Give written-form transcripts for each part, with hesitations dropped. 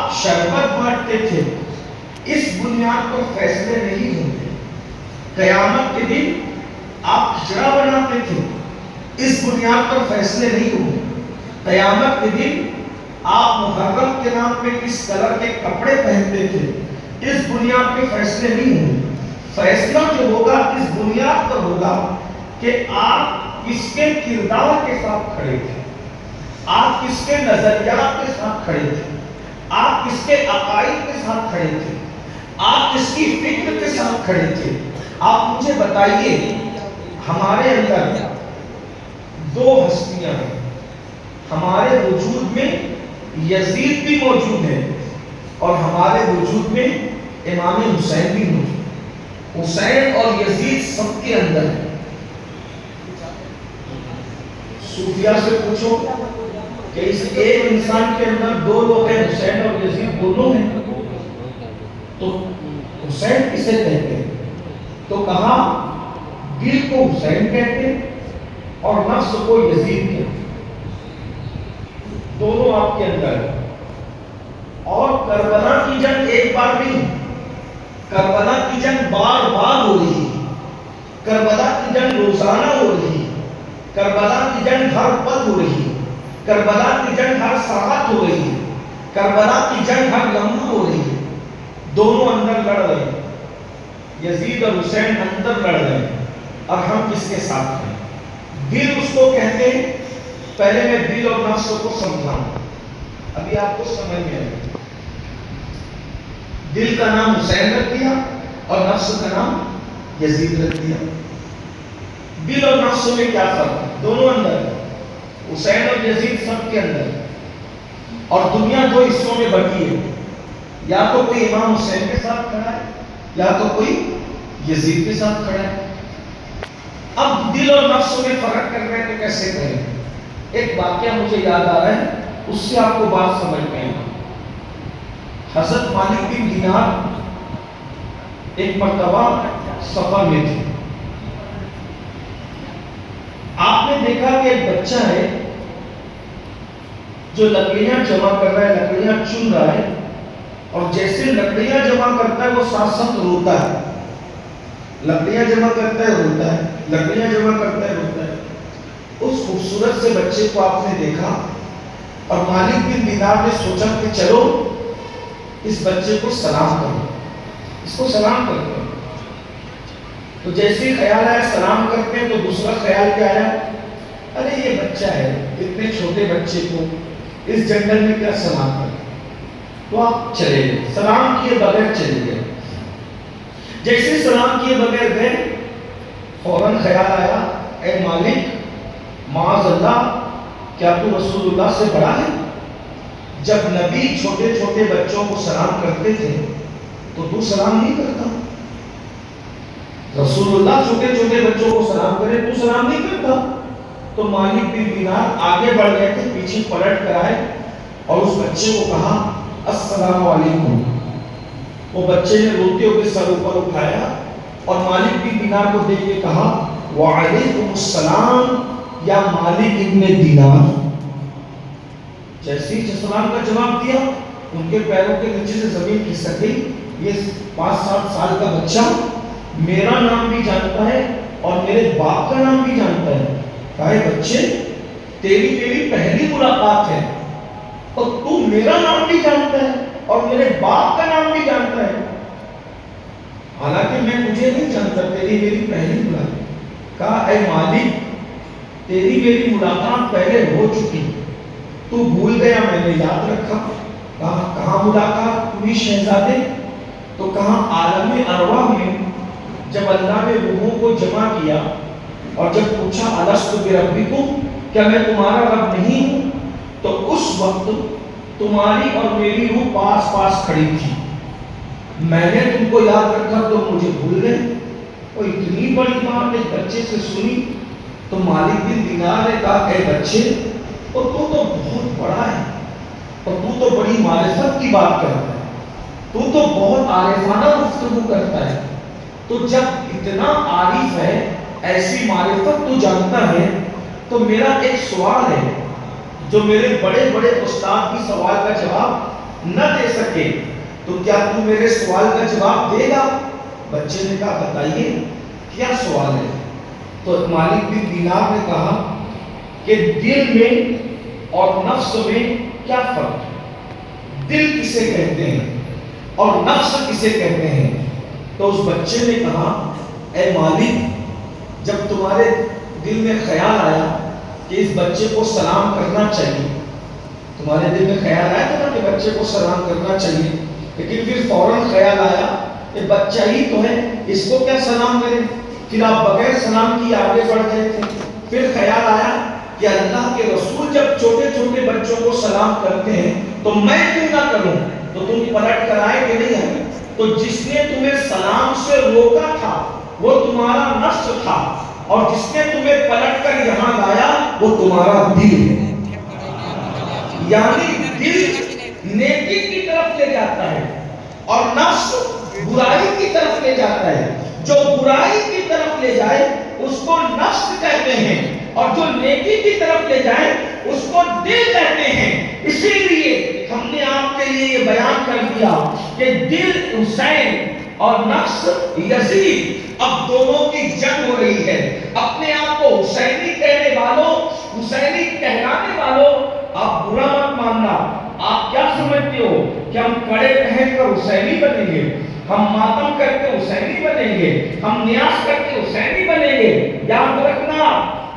آپ شربت بانٹتے تھے، اس بنیاد پر فیصلے نہیں ہوتے۔ قیامت کے دن آپ کھچڑا بناتے تھے، اس بنیاد پر فیصلے نہیں ہوتے۔ قیامت کے دن آپ محرم کے نام پہ کس کلر کے کپڑے پہنتے تھے، اس بنیاد پہ فیصلے نہیں ہوتے۔ فیصلہ جو ہوگا اس بنیاد پر ہوگا کہ آپ کس کے کردار کے ساتھ کھڑے تھے، آپ کس کے نظریات کے ساتھ کھڑے تھے، آپ کس کے عقائد کے ساتھ کھڑے تھے، آپ کس کی فکر کے ساتھ کھڑے تھے۔ آپ مجھے بتائیے، ہمارے اندر دو ہستیاں ہیں، ہمارے وجود میں یزید بھی موجود ہے اور ہمارے وجود میں امام حسین بھی موجود ہے۔ حسین اور یزید سب کے اندر ہے۔ صوفیہ سے پوچھو کہ اس ایک انسان کے اندر دو لوگ ہیں، حسین اور یزید دونوں ہیں، تو حسین کسے کہتے ہیں؟ تو کہا دل کو حسین کہتے ہیں اور نفس کو یزید کہتے ہیں۔ دونوں آپ کے اندر ہے۔ اور کربلا کی جنگ ایک بار نہیں، کربلا کی جنگ بار بار ہو رہی ہے، کربلا کی جنگ روزانہ ہو رہی ہے، کربلا کی جنگ ہر پل ہو رہی ہے، کربلا کی جنگ ہر ساعت ہو رہی ہے، کربلا کی جنگ ہر لمحہ ہو رہی ہے۔ دونوں اندر لڑ رہے ہیں، یزید اور حسین اندر لڑ رہے ہیں، اور ہم کس کے ساتھ ہیں؟ دل اس کو کہتے ہیں۔ پہلے میں دل اور نفس کو سمجھاؤں، ابھی آپ کو سمجھ میں آئے۔ دل کا نام حسین رکھ دیا اور نفس کا نام یزید رکھ دیا۔ دل اور نفس میں کیا فرق ہے؟ دونوں اندر ہے، حسین اور یزید سب کے اندر ہے۔ اور دنیا دو حصوں میں بٹی ہے، یا تو کوئی امام حسین کے ساتھ کھڑا ہے یا تو کوئی یزید کے ساتھ کھڑا ہے۔ اب دل اور نفس میں فرق کرنا ہے تو کیسے کریں؟ ایک واقعہ مجھے یاد آ رہا ہے، اس سے آپ کو بات سمجھ میں آئے گی۔ حضرت مالک بن دینار ایک مرتبہ سفر میں تھے۔ آپ نے دیکھا کہ ایک بچہ ہے جو لکڑیاں جمع کر رہا ہے، لکڑیاں چن رہا ہے، اور جیسے لکڑیاں جمع کرتا ہے وہ ساتھ ساتھ روتا ہے، لکڑیاں جمع کرتا ہے روتا ہے، لکڑیاں جمع کرتا ہے روتا ہے۔ اس خوبصورت سے بچے کو آپ نے دیکھا اور مالک بن دینار نے سوچا کہ چلو اس بچے کو سلام کرو، اس کو سلام کرتے ہیں۔ تو جیسے خیال آیا سلام کرتے ہیں تو دوسرا خیال کیا آیا، ارے یہ بچہ ہے، اتنے چھوٹے بچے کو اس جنگل میں کیا سلام کریں؟ تو آپ چلے گئے، سلام کیے بغیر چلے گئے۔ جیسے سلام کیے بغیر گئے، فوراً خیال آیا، اے مالک معاذ اللہ، کیا تو رسول اللہ سے بڑا ہے؟ جب نبی چھوٹے چھوٹے بچوں کو سلام کرتے تھے تو سلام نہیں کرتا؟ رسول اللہ چھوٹے چھوٹے بچوں کو سلام کرے تو سلام نہیں کرتا؟ تو مالک بن دینار آگے بڑھ گئے تھے، پیچھے پلٹ کر آئے اور اس بچے کو کہا السلام علیکم۔ وہ بچے نے روتے ہوئے سر اوپر اٹھایا اور مالک بن دینار کو دیکھ کے کہا وعلیکم السلام یا مالک ابن دینار۔ جیسے ہی سلام کا جواب دیا، ان کے پیروں کے نیچے سے زمین کھسک گئی۔ یہ 5-7 سال کا بچہ میرا نام بھی جانتا ہے اور میرے باپ کا نام بھی جانتا ہے۔ کہا بچے تیری پہلی ملاقات ہے اور تو میرا نام بھی جانتا ہے اور میرے باپ کا نام بھی جانتا ہے، حالانکہ میں تجھے نہیں جانتا، تیری میری پہلی ملاقات۔ کہا اے مالک تیری میری ملاقات پہلے ہو چکی، تو بھول گیا، میں نے یاد رکھا۔ کہا کہاں ملاقات ہوئی شہزادے؟ تو کہا عالم ارواح میں جب اللہ نے روحوں کو جمع کیا اور جب پوچھا الست بربکم، کیا میں تمہارا رب نہیں ہوں؟ تو اس وقت تمہاری اور میری روح پاس پاس کھڑی تھی، میں نے تم کو یاد رکھا تو مجھے بھول گئے۔ اور اتنی بڑی بات ایک بچے سے سنی تو مالک بن دینار نے کہا اے بچے، اور تو بہت بڑا ہے اور تو بڑی معرفت کی بات کرتا ہے، تو بہت عارفانہ گفتگو کرتا ہے، تو جب اتنا عارف ہے، ایسی معرفت تو جانتا ہے، تو میرا ایک سوال ہے جو میرے بڑے بڑے استاد کی سوال کا جواب نہ دے سکے تو کیا تو میرے سوال کا جواب دے گا؟ بچے نے کہا بتائیے کیا سوال ہے؟ تو مالک بن دینار نے کہا کہ دل میں اور نفس میں کیا فرق ہے؟ دل کسے کہتے ہیں اور نفس کسے کہتے ہیں؟ تو اس بچے نے کہا اے مالک، جب تمہارے دل میں خیال آیا کہ اس بچے کو سلام کرنا چاہیے، تمہارے دل میں خیال آیا تھا کہ بچے کو سلام کرنا چاہیے، لیکن پھر فوراً خیال آیا کہ بچہ ہی تو ہے، اس کو کیا سلام کریں، پھر آپ بغیر سلام کی آگے بڑھ گئے تھے۔ پھر خیال آیا کہ اللہ کے رسول جب چھوٹے چھوٹے بچوں کو سلام کرتے ہیں تو میں کیوں نہ کروں؟ تو تم پلٹ کر آئے کہ نہیں آئے؟ تو جس نے تمہیں سلام سے روکا تھا وہ تمہارا نفس تھا، اور جس نے تمہیں پلٹ کر یہاں لایا وہ تمہارا دل ہے۔ یعنی دل نیکی کی طرف لے جاتا ہے اور نفس برائی کی طرف لے جاتا ہے۔ جو برائی کی طرف لے جائے اس کو نفس کہتے ہیں، اور جو نیکی کی طرف لے جائے اس کو دل کہتے ہیں۔ اسی لیے ہم نے آپ کے لیے یہ بیان کر دیا کہ دل حسین اور نفس یزید، اب دونوں کی جنگ ہو رہی ہے۔ اپنے آپ کو حسینی کہنے والوں، حسینی کہلانے والوں، آپ برا مت ماننا۔ آپ کیا سمجھتے ہو کہ ہم کڑے پہن کر حسینی بنیں گے، ہم ماتم کر کے حسینی بنیں گے، ہم نیاز کر کے حسینی بنیں گے؟ یاد رکھنا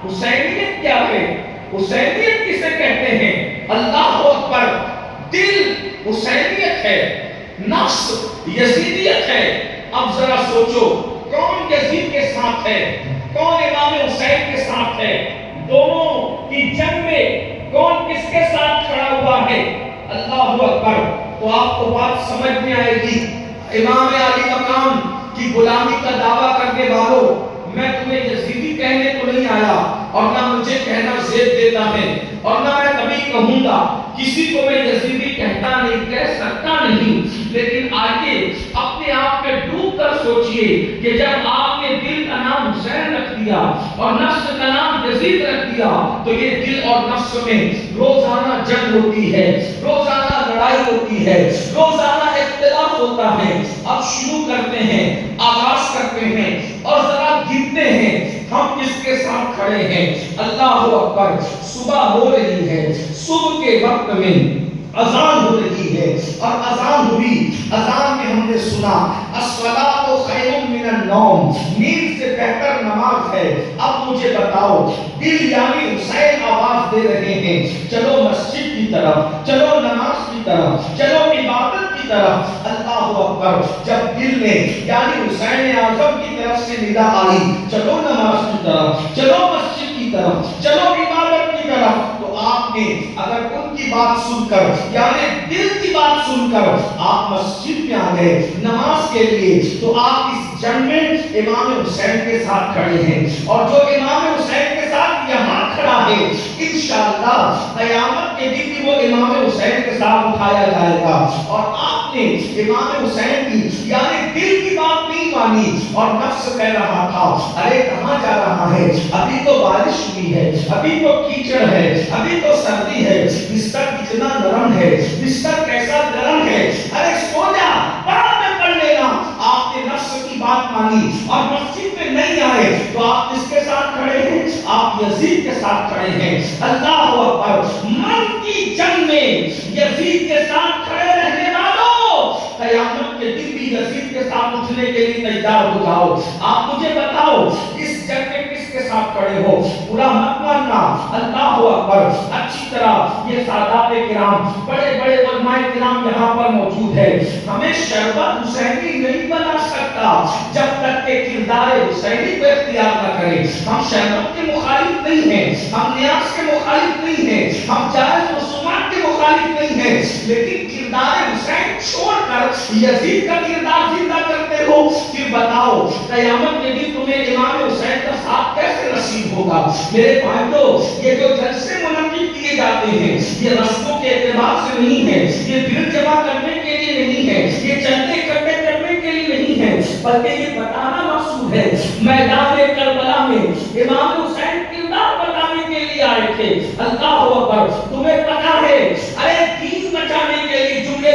حسینیت کیا ہے، حسینیت کسے کہتے ہیں؟ اللہ اکبر! دل حسینیت ہے، نفس یزیدیت ہے۔ اب ذرا سوچو کون یزید کے ساتھ ہے، کون امام حسین کے ساتھ ہے؟ دونوں کی جنگ میں کون کس کے ساتھ کھڑا ہوا ہے؟ اللہ اکبر! تو آپ کو بات سمجھ میں آئے گی۔ امام علی مقام کی غلامی کا دعویٰ کرنے والوں، میں تمہیں یزیدی کہنے کو نہیں آیا، اور نہ مجھے کہنا زیب دیتا ہے، اور نہ میں کبھی کہوں گا، کسی کو میں یزیدی کہتا نہیں، کہہ سکتا نہیں۔ لیکن آئیے اپنے آپ میں ڈوب کر سوچئے کہ جب آپ نے دل کا نام حسین رکھ دیا اور نفس کا نام یزید رکھ دیا تو یہ دل اور نفس میں روزانہ جنگ ہوتی ہے، روزانہ لڑائی ہوتی ہے، روزانہ اختلاف ہوتا ہے۔ اب شروع کرتے ہیں، آغاز کرتے ہیں اور ذرا گنتے ہیں ہم کس کے ساتھ کھڑے ہیں۔ اللہ اکبر! صبح ہو رہی ہے، صبح کے وقت میں اذان ہو رہی ہے، اور اذان ہوئی، اذان میں ہم نے سنا الصلاۃ خیر من النوم، نیند سے بہتر نماز ہے۔ اب مجھے بتاؤ، دل یعنی حسین آواز دے رہے ہیں چلو مسجد کی طرف، چلو نماز کی طرف، چلو عبادت کی طرف۔ اللہ اکبر! جب دل نے یعنی حسین اعظم کی طرف سے ندا آئی چلو نماز کی طرف، چلو مسجد کی طرف، چلو عبادت کی طرف، تو آپ نے اگر ان کی بات سن کر یعنی دل کی بات سن کر آپ مسجد میں آ گئے نماز کے لیے، تو آپ اس جنگ میں امام حسین کے ساتھ کھڑے ہیں، اور جو امام حسین کے ساتھ یہاں کھڑا ہے انشاءاللہ قیامت کے دن بھی وہ امام حسین کے ساتھ اٹھایا جائے گا۔ اور آپ نے امام حسین کی یعنی دل کی بات نہیں مانی، اور نفس کہہ رہا تھا ارے کہاں جا رہا ہے، ابھی تو بارش ہوئی ہے، ابھی تو کیچڑ ہے، ابھی تو سردی ہے، بستر کتنا نرم ہے، بستر کیسا گرم ہے، ارے سو جا، بعد میں پڑھ لینا۔ آپ نے نفس کی بات مانی اور مسجد میں نہیں آئے تو آپ کس کے ساتھ کھڑے ہیں؟ آپ یزید کے ساتھ کھڑے ہیں۔ اللہ اکبر! من کی جنگ میں یزید کے ساتھ کھڑے رہنے والوں، قیامت کے دن بھی یزید کے ساتھ اٹھنے کے لیے تیار ہو جاؤ۔ آپ مجھے بتاؤ اس جنگ میں کس کے ساتھ کھڑے ہو؟ برا مت ماننا۔ اللہ اکبر! اچھی طرح یہ سادات کرام، بڑے بڑے علماء کرام یہاں پر موجود ہے۔ ہمیں شربت حسینی نہیں بنا سکتا جب تک کہ کردار حسینی کو اختیار نہ کرے۔ ہم شربت کے مخالف نہیں ہیں، ہم نیاز کے مخالف نہیں ہیں، ہم جائز رسومات کے مخالف نہیں ہیں، لیکن کردار حسین چھوڑ کر یزید کا کردار زندہ کرتے ہو، پھر بتاؤ قیامت کے دن تمہیں امام حسین کا ساتھ کیسے نصیب ہوگا؟ میرے بھائیو، یہ جو جلسے منعقد کیے جاتے ہیں یہ رسموں کے اعتبار سے نہیں ہے، یہ دل جمع کرنے کے لیے نہیں ہے، یہ چندے اکٹھے کرنے کے لیے نہیں ہے، بلکہ یہ بتانا مقصود ہے میدان کربلا میں امام حسین کردار بتانے کے لیے آئے تھے۔ اللہ اکبر! تمہیں پتا ہے ارے دین بچانے کے لیے جملے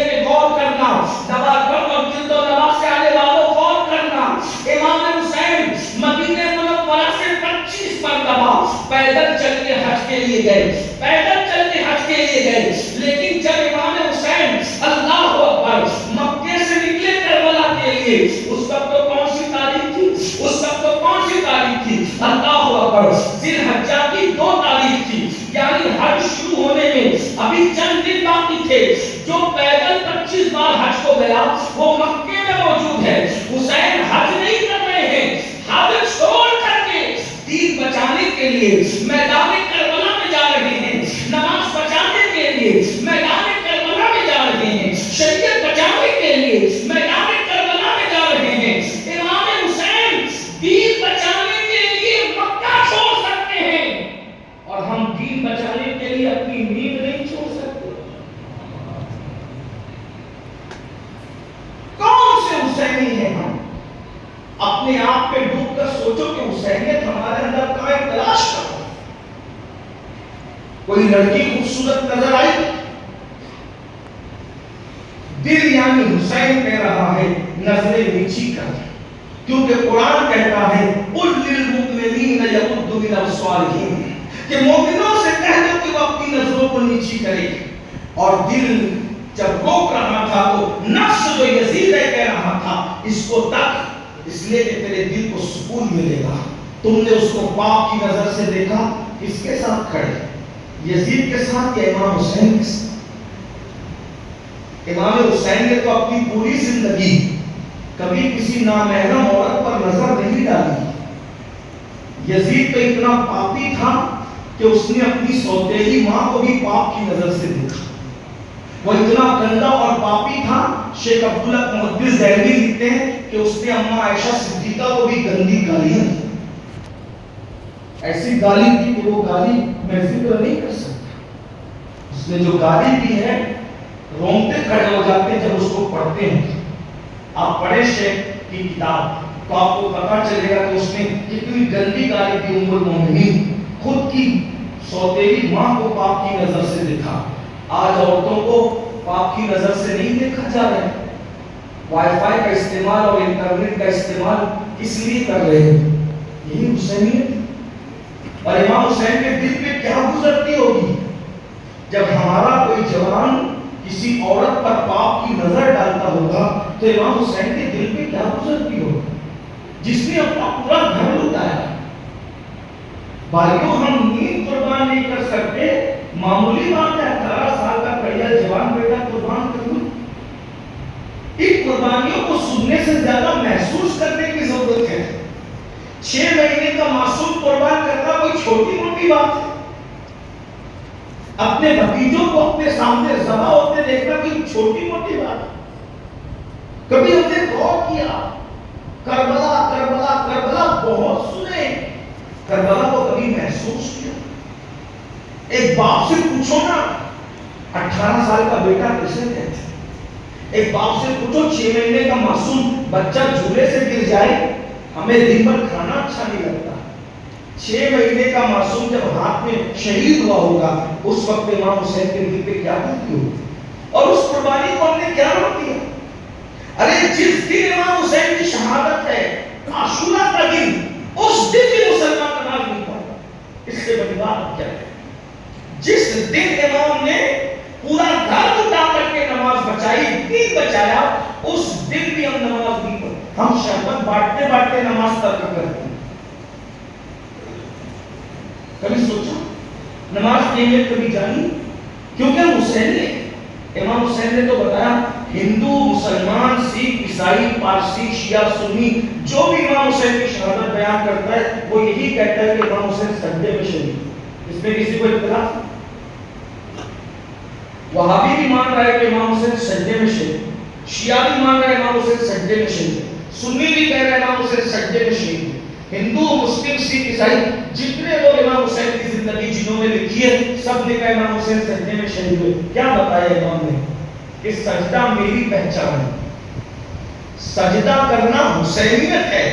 چل کے حج کے لیے گئے، پیدل چل کے حج کے لیے گئے، لیکن جب امام حسین اللہ اکبر مکے سے نکلے کربلا کے لیے، اس وقت تو کون سی تاریخ تھی؟ اس وقت تو کون سی تاریخ تھی؟ اللہ اکبر، ذی الحجہ کی 2 تاریخ تھی، یعنی حج شروع ہونے میں ابھی چند دن باقی تھے۔ جو پیدل 25 بار حج کو گیا وہ مکے میں موجود ہے۔ حسین حج نہیں کر رہے ہیں، حج چھوڑ کر کے دین بچانے کے لیے میدان کربلا میں جا رہے ہیں، نماز بچانے کے لیے میدان کربلا میں جا رہے ہیں، شریعت بچانے کے لیے میدان کربلا میں جا رہے ہیں۔ امام حسین دین بچانے کے لیے مکہ چھوڑ سکتے ہیں، اور ہم دین بچانے کے لیے اپنی نیند نہیں چھوڑ سکتے۔ کون سے حسینی ہیں ہم؟ اپنے آپ پہ ڈوب کر سوچو کہ حسینیت ہمارے اندر کہاں ہے، تلاش کرو۔ کوئی لڑکی خوبصورت نظر آئی، دل یعنی حسین کہہ رہا ہے نظریں نیچی کر، کیونکہ قرآن کہتا ہے قل للمؤمنین یغضوا من ابصارہم، کہ مومنوں سے کہہ دو کہ وہ اپنی نظروں کو نیچی کرے۔ اور دل جب روک رہا تھا تو نفس جو یزید ہے کہہ رہا تھا اس کو تک، اس لیے کہ تیرے دل کو سکون ملے گا۔ تم نے اس کو پاک کی نظر سے دیکھا، کس کے ساتھ کھڑے؟ یزید کے ساتھ یا امام حسین کے ساتھ؟ امام حسین نے تو اپنی پوری زندگی کبھی کسی نامحرم عورت پر نظر نہیں ڈالی۔ یزید تو اتنا پاپی تھا کہ اس نے اپنی سوتیلی ماں کو بھی پاک کی نظر سے دیکھا۔ وہ اتنا گندا اور پاپی تھا، شیخ عبداللہ محدث دہلوی لکھتے ہیں کہ اس نے اماں عائشہ صدیقہ کو بھی گندی گالیاں دی، ایسی گالی دی کہ وہ گالی میں ذکر نہیں کر سکتا۔ اس نے جو گالی دی ہے رونگٹے کھڑے ہو جاتے ہیں جب اس کو پڑھتے ہیں۔ آپ پڑھیں شیخ کی کتاب تو آپ کو پتہ چلے گا کہ اس نے کتنی گندی گالی دی ام المومنین، خود کی سوتیلی ماں کو پاک کی نظر سے دیکھا۔ آج عورتوں کو پاک کی نظر سے نہیں دیکھا جا رہا ہے، وائی فائی کا استعمال اور انٹرنیٹ کا استعمال اس لیے کر رہے ہیں۔ یہی حسینیت۔ اور امام حسین کے دل پہ کیا گزرتی ہوگی جب ہمارا کوئی جوان کسی عورت پر پاک کی نظر ڈالتا ہوگا، تو امام حسین کے دل پہ کیا گزرتی ہوگی، جس نے اپنا پورا گھر لٹایا۔ بھائیوں، ہم نیند قربان نہیں کر سکتے، معمولی بات ہے 18 سال کا کڑیا جوان بیٹا قربان کرنا۔ ان قربانیوں کو سننے سے زیادہ محسوس کرنے کی ضرورت ہے۔ 6 مہینے کا معصوم قربان کرنا کوئی چھوٹی موٹی بات ہے؟ اپنے بھتیجوں کو اپنے سامنے ذبح ہوتے دیکھنا کوئی چھوٹی موٹی بات ہے؟ کبھی ہم نے غور کیا؟ کربلا کربلا کربلا بہت سنے، کربلا کو کبھی محسوس کیا؟ ایک باپ سے پوچھو نا 18 سال کا بیٹا کسے کہتے ہیں؟ ایک باپ سے پوچھو 6 مہینے کا معصوم بچہ جھولے سے گر جائے، ہمیں دن بھر کھانا اچھا نہیں لگتا۔ 6 مہینے کا معصوم جب ہاتھ میں شہید ہوا ہوگا، اس وقت امام حسین کے دل پہ کیا ہوتی ہوگی، اور اس قربانی کو ہم نے کیا روک دیا؟ ارے جس دن امام حسین کی شہادت ہے، عاشورہ کا دن، اس دن بھی مسلمان نماز نہیں پڑھتا۔ اس سے بڑی بات کیا ہے؟ جس دن امام نے پورا گھر اٹھا کر کے نماز بچائی، دین بچایا، اس دن بھی ہم نماز نہیں پڑھتے۔ ہم شربت بانٹتے بانٹتے نماز ترک کرتے ہیں۔ کبھی سوچا نماز کی اہمیت کبھی جانی؟ کیونکہ ہم حسین نے، امام حسین نے تو بتایا، ہندو مسلمان سکھ عیسائی پارسی شیعہ سنی جو بھی امام حسین کی شہادت بیان کرتا ہے وہ یہی کہتا ہے کہ امام حسین سجدے میں شہید۔ اس میں کسی کو اختلاف؟ وہابی بھی مان رہا ہے کہ امام حسین سجدے میں شہید، شیعہ بھی مان رہا ہے امام حسین سجدے میں شہید، سنی بھی کہہ رہا ہے امام حسین سجدے میں شہید۔ ہندو مسلم سکھ عیسائی جتنے لوگ امام حسین کی زندگی جنہوں نے لکھی ہے، سب نے کہا امام حسین سجدے میں شہید ہوئے۔ کیا بتایا امام نے کہ سجدہ میری پہچان ہے، سجدہ کرنا حسینیت ہے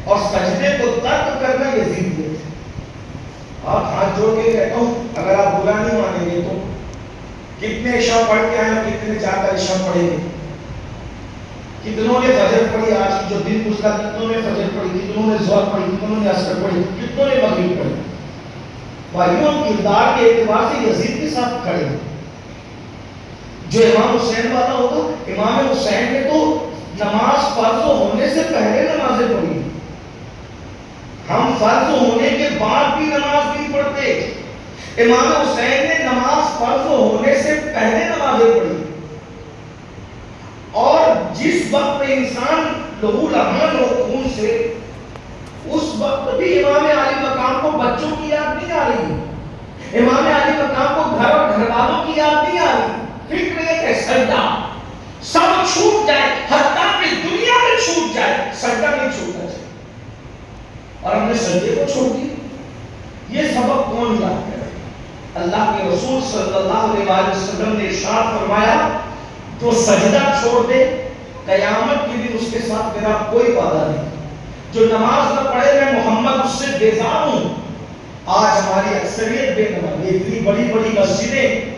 اور سجدے کو ترک کرنا یزیدیت ہے۔ آپ ہاتھ جوڑ کے کہتا ہوں، اگر آپ برا نہیں مانیں گے تو کتنے عشاء پڑھ کے آئے اور کتنے جا کر عشاء پڑھیں گے؟ کتنوں نے فجر پڑھی آج کی جو دن گزرا، کتنوں نے فجر پڑھی، کتنوں نے ظہر پڑھی، کتنوں نے عصر پڑھی، کتنوں نے مغرب پڑھی؟ بھائیوں ہم کردار کے اعتبار سے یزید کے ساتھ کھڑے ہیں. جو امام حسین والا ہوگا، امام حسین نے تو نماز فرض ہونے سے پہلے نمازیں پڑھی. ہم فرض ہونے کے بعد بھی نماز نہیں پڑھتے. امام حسین نے نماز فرض ہونے سے پہلے نمازیں پڑھی. اور جس وقت انسان لہو لہان ہو خون سے، اس وقت بھی امام علی مقام کو بچوں کی یاد نہیں آ رہی، امام علی مقام کو گھر اور گھر والوں کی یاد نہیں آ رہی. فکر یہ کہ سجدہ سب چھوٹ جائے، حتیٰ کہ دنیا میں چھوٹ جائے، سجدہ نہیں چھوٹنا چاہیے. اور ہم نے سجدے کو چھوڑ دیا. یہ سبق کون یاد کرے؟ اللہ کے رسول صلی اللہ علیہ وسلم نے ارشاد فرمایا، جو سجدہ چھوڑ دے قیامت کے دن اس کے ساتھ میرا کوئی وعدہ نہیں. جو نماز نہ پڑھے میں محمد اس سے بیزار ہوں. آج ہماری اکثریت بے نماز، اتنی بڑی بڑی مسجدیں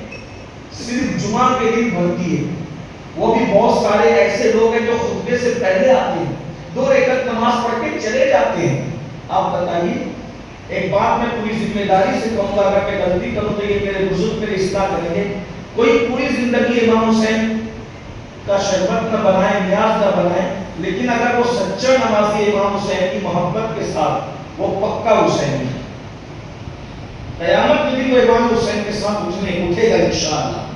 صرف جمعہ کے دن بھرتی ہے. وہ بھی بہت سارے ایسے لوگ ہیں جو خطبے سے پہلے آتے ہیں، 2 رکعت نماز پڑھ کے چلے جاتے ہیں. آپ بتائیے، ایک بات میں پوری ذمہ داری سے کہوں گا، اگر میں غلطی کروں تو یہ میرے بزرگ میرے اصلاح کریں گے. کوئی پوری زندگی امام حسین کا شربت نہ بنائے، نیاز نہ بنائے، لیکن اگر وہ سچا نمازی امام حسین کی محبت کے ساتھ، وہ پکا حسین ہے. قیامت کے دن وہ امام حسین کے ساتھ اٹھے گا انشاءاللہ.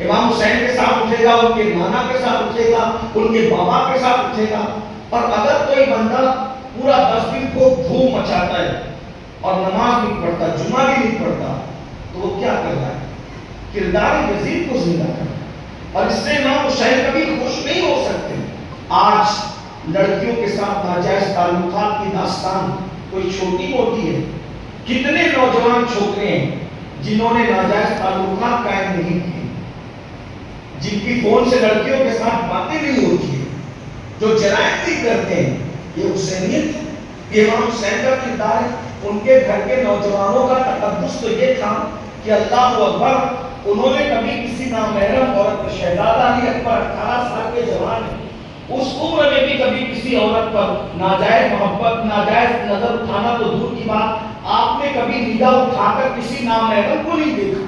امام حسین کے ساتھ اٹھے گا، ان کے نانا کے ساتھ اٹھے گا، ان کے بابا کے ساتھ اٹھے گا. اور اگر کوئی بندہ پورا 10 دن کو دھوم مچاتا ہے اور نماز نہیں پڑھتا، جمعہ بھی نہیں پڑھتا، تو وہ کیا کر رہا ہے؟ کردار یزید کو زندہ کرنا. اور اس سے امام حسین کبھی خوش نہیں ہو سکتے. آج لڑکیوں کے ساتھ ناجائز تعلقات کی داستان کوئی چھوٹی موٹی ہے. کتنے نوجوان چھوکرے ہیں جنہوں نے ناجائز تعلقات قائم نہیں کیے، جن کی فون سے لڑکیوں کے ساتھ باتیں نہیں ہوتی ہیں، جو جرائم نہیں کرتے ہیں. یہ حسینیت ہے، یہ امام حسین کا کردار ہے. ان کے گھر کے نوجوانوں کا تقدس تو یہ تھا کہ اللہ اکبر، انہوں نے کبھی کسی نامحرم عورت پر، شہزادہ علی اکبر 18 سال کے جوان ہیں، اس عمر میں بھی کبھی کسی عورت پر ناجائز محبت، ناجائز نظر اٹھانا تو دور کی بات، آپ نے کبھی نگاہ اٹھا کر کسی نامحرم کو نہیں دیکھا.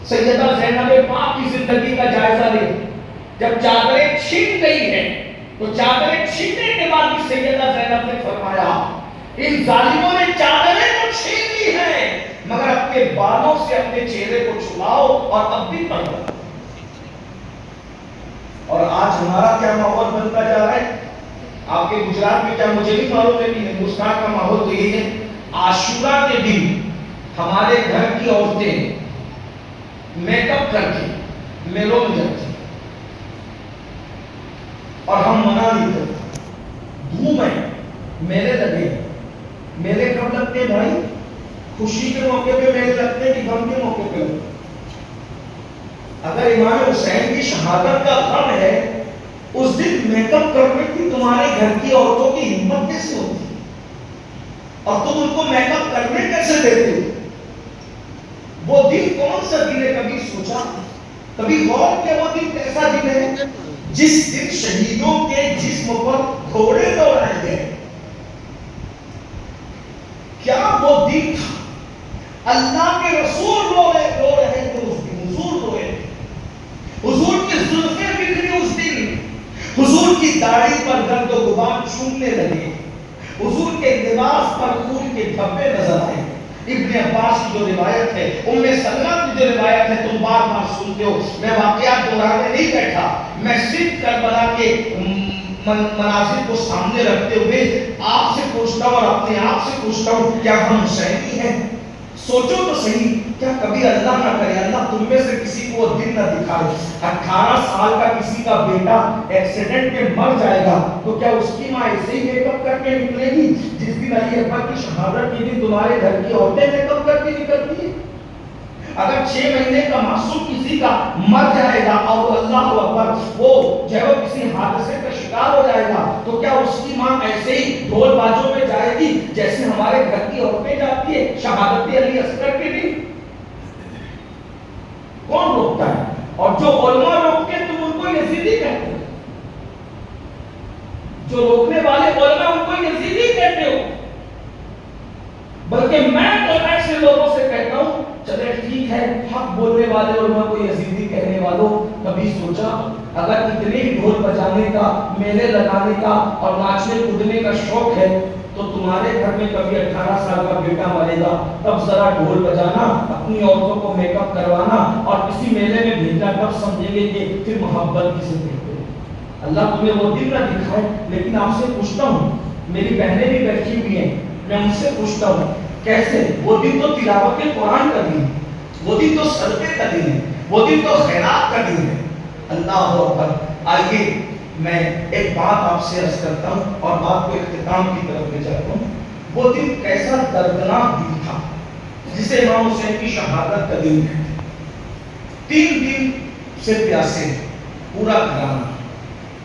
سیدہ زینب پاک کی زندگی کا جائزہ لیں. جب چادریں چھن گئی ہیں تو چادریں چھننے کے بعد بھی سیدہ زینب نے فرمایا، ان ظالموں نے چادریں تو چھین لی ہیں، مگر اپنے بالوں سے اپنے چہرے کو چھلاؤ اور اب بھی پڑھو. اور آج ہمارا کیا ماحول بنتا جا رہا ہے؟ آپ کے گجرات میں کیا مجھے نہیں معلوم ہے، لیکن ہندوستان کا ماحول تو یہی ہے. عاشورہ کے دن ہمارے گھر کی عورتیں میک اپ کر کے میلوں میں جاتی اور ہم منع نہیں کرتے. دھوم ہے، میلے لگے. میلے کب لگتے ہیں بھائی؟ خوشی کے موقع پہ میلے لگتے ہیں کہ غم کے موقع پہ لگتے ہیں؟ اگر امام حسین کی شہادت کا غم ہے، اس دن میک اپ کرنے کی تمہارے گھر کی عورتوں کی ہمت کیسے ہوتی ہے؟ اور تم ان کو میک اپ کرنے کیسے دیتے ہو؟ وہ دن کون سا دن ہے؟ کبھی سوچا، کبھی غور کیا وہ دن کیسا دن ہے جس دن شہیدوں کے جسم پر گھوڑے دوڑائے گئے؟ کیا وہ دن تھا؟ اللہ کے رسول رو رہے تھے اس دن، حضور رو رہے تھے، حضور کی زلفیں بکھری اس دن، حضور کی داڑھی پر گرد و غبار چومنے لگے، حضور کے لباس پر خون کے دھبے نظر آئے. ابن عباس کی جو روایت ہے، ام سلمہ کی جو روایت ہے، تم بار بار سنتے ہو، میں واقعات دہرانے نہیں بیٹھا، میں صرف کربلا کے مناظر کو سامنے رکھتے ہوئے آپ سے پوچھتا ہوں اور اپنے آپ سے پوچھتا ہوں، کیا ہم حسینی ہیں؟ سوچو تو صحیح، کیا کبھی اللہ نہ کرے، اللہ تم میں سے کسی کو وہ دن نہ دکھائے، 18 سال کا کسی کا بیٹا ایکسیڈنٹ میں مر جائے گا تو کیا اس کی ماں ایسے ہی میک اپ کر کے نکلے گی جس دن علی اکبر کی شہادت کے دن تمہارے گھر کی عورتیں میک اپ کر کے نکلتی ہیں؟ اگر 6 مہینے کا معصوم کسی کا مر جائے گا اور اللہ اکبر وہ جو ہے وہ کسی حادثے کا شکار ہو جائے گا تو کیا اس کی ماں ایسے ہی ڈھول باجوں میں جائے گی جیسے ہمارے گھر کی عورتیں جاتی ہے شہادت علی اصغر کے دن؟ کون روکتا ہے؟ اور جو علماء روکتے ہیں تم ان کو یزیدی کہتے ہو، جو روکنے والے علماء ان کو یزیدی کہتے ہو. بلکہ میں تو ایسے لوگوں سے کہتا ہوں چلے ٹھیک ہے، حق بولنے والے اور میں کوئی یزیدی کہنے والوں، کبھی سوچا اگر اتنے ہی ڈھول بجانے کا، میلے لگانے کا اور ناچنے کودنے کا شوق ہے تو تمہارے گھر میں کبھی 18 سال کا بیٹا مرے گا تب ذرا ڈھول بجانا، اپنی عورتوں کو میک اپ کروانا اور کسی میلے میں بھیجنا، تب سمجھیں گے کہ پھر محبت کسے کہتے ہیں۔ اللہ تمہیں وہ دن نہ دکھائے، لیکن آپ سے پوچھتا ہوں، میری بہنیں بھی بیٹھی ہوئی ہیں، میں ان سے پوچھتا ہوں کیسے؟ وہ دن تو تلاوت قرآن کا دن، وہ دن تو صدقے کا دن ہے، وہ دن تو خیرات کا دن ہے۔ اللہ اکبر۔ آئیے میں ایک بات آپ سے عرض کرتا ہوں اور بات کو اختتام کی طرف لے جاتا ہوں۔ وہ دن کیسا دردناک دن تھا جسے امام حسین کی شہادت کا دن ہے۔ 3 دن سے پیاسے پورا گھرانا،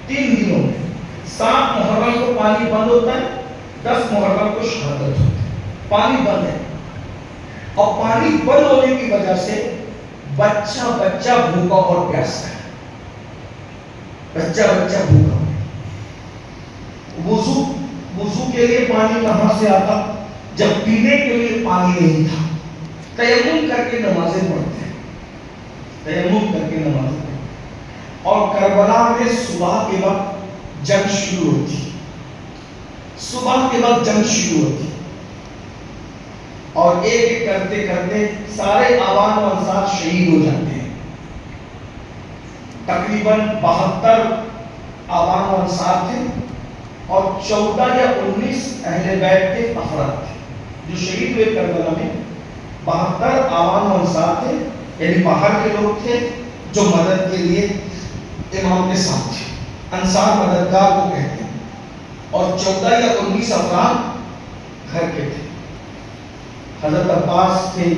3 دنوں میں 7 محرم کو پانی بند ہوتا ہے، 10 محرم کو شہادت ہوتی ہے، پانی بند ہے، اور پانی بند ہونے کی وجہ سے بچہ بچہ بھوکا اور پیاسا ہے، بچہ بچہ بھوکا۔ وضو کے لیے پانی کہاں سے آتا جب پینے کے لیے پانی نہیں تھا؟ تیمم کر کے نمازیں پڑھتے ہیں، تیمم کر کے نمازیں پڑھتے ہیں۔ اور کربلا میں صبح کے وقت جنگ شروع ہوتی، صبح کے وقت جنگ شروع ہوتی، اور ایک ایک کرتے کرتے سارے عوام و انصار شہید ہو جاتے ہیں۔ تقریباً 72 عوام و انصار تھے اور 14 یا 19 اہل بیت کے افراد تھے جو شہید ہوئے کربلا میں۔ 72 عوام و انصار تھے، یعنی باہر کے لوگ تھے جو مدد کے لیے امام کے ساتھ تھے، انصار مددگار کو کہتے ہیں، اور 14 یا 19 افراد گھر کے تھے۔ حضرت عباس تھے،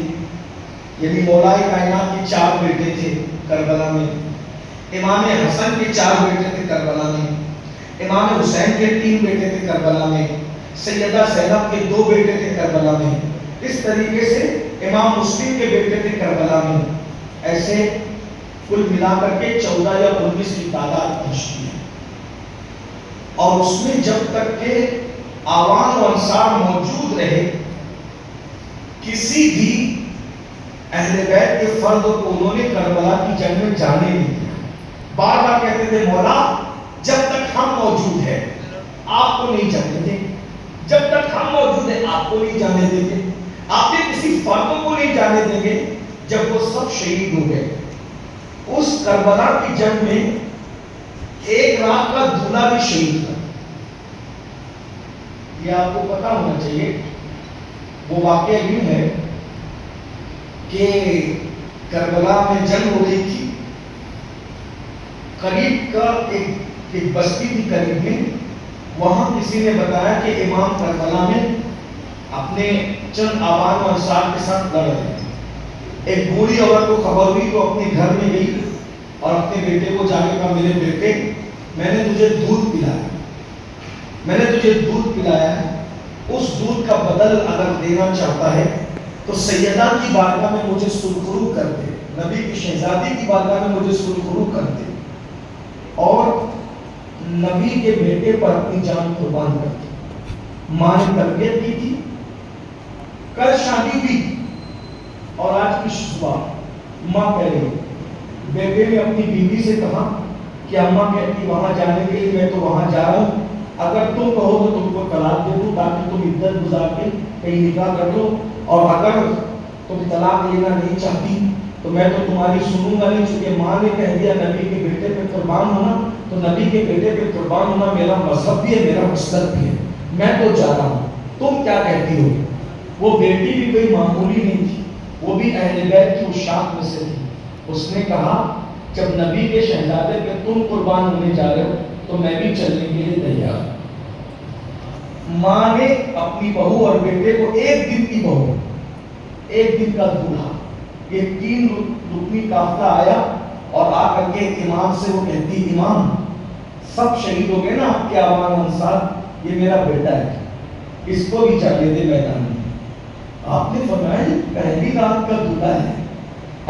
یعنی مولائے کائنات کے 4 بیٹے تھے کربلا میں، امام حسن کے 4 بیٹے تھے کربلا میں، امام حسین کے 3 بیٹے تھے کربلا میں، سیدہ زینب کے 2 بیٹے تھے کربلا میں، اس طریقے سے امام مسلم کے بیٹے تھے کربلا میں۔ ایسے کل ملا کر کے 14 یا 19 کی تعداد پہنچتی ہے، اور اس میں جب تک کہ عوام و انصار موجود رہے کسی بھی اہل بیت کے فرد کو انہوں نے کربلا کی جنگ میں جانے نہیں دیا۔ بار بار کہتے تھے مولا جب تک ہم موجود ہیں آپ کو نہیں جانے دیں، جب تک ہم موجود ہیں آپ کو نہیں جانے دیں گے، آپ نے کسی فرد کو نہیں جانے دیں گے۔ جب وہ سب شہید ہو گئے اس کربلا کی جنگ میں، ایک رات کا دولہا بھی شہید تھا۔ یہ آپ کو پتا ہونا چاہیے۔ وہ واقعہ یوں ہے کہ کربلا میں جنگ ہو رہی تھی، قریب کا ایک بستی تھی قریب میں، وہاں کسی نے بتایا کہ امام کربلا میں اپنے چند عوام و انصار کے ساتھ لڑ رہے تھے۔ ایک بوڑھی عورت کو خبر ہوئی تو اپنے گھر میں گئی اور اپنے بیٹے کو جا کے کہا میرے بیٹے میں نے تجھے دودھ پلایا، میں نے تجھے دودھ پلایا ہے، اس دودھ کا بدل اگر دینا چاہتا ہے تو سیدہ کی بارگاہ میں مجھے سرخرو کر دے، نبی کی شہزادی کی بارگاہ میں مجھے سرخرو کر دے، اور نبی کے بیٹے پر اپنی جان قربان کر دے۔ ماں نے تربیت کی تھی، کل شادی ہوئی اور آج کی صبح ماں کہہ رہی، بیٹے نے اپنی بیوی سے کہا کہ اماں کہتی وہاں جانے کے لیے میں تو وہاں جا رہا ہوں، اگر تم کہو تو تم کو طلاق دے دوں تاکہ تم عدت گزار کے کہیں نکاح کر لو، اور اگر تم طلاق لینا نہیں چاہتی تو میں تو تمہاری سنوں گا نہیں، چونکہ ماں نے کہہ دیا نبی کے بیٹے پہ قربان ہونا، تو نبی کے بیٹے پہ قربان ہونا میرا مذہب بھی ہے، میرا مسلک بھی ہے، میں تو جا رہا ہوں، تم کیا کہتی ہو؟ وہ بیٹی بھی کوئی معمولی نہیں تھی، وہ بھی اہل بیت کی اشاعت میں سے تھی۔ اس نے کہا جب نبی کے شہزادے پہ تم قربان ہونے جا رہے ہو تو میں بھی چلنے کے لیے تیار ہوں۔ ماں نے اپنی بہو اور بیٹے کو ایک دن کی بہو، ایک دن کا دولہا، یہ 3 رکنی قافلہ آیا اور آ کر کے امام سے وہ کہتی امام سب شہید ہو گئے نا آپ کے عوام انصار، یہ میرا بیٹا ہے، اس کو بھی چلنے دے میدان میں۔ آپ نے فرمایا پہلی رات کا دولہا ہے،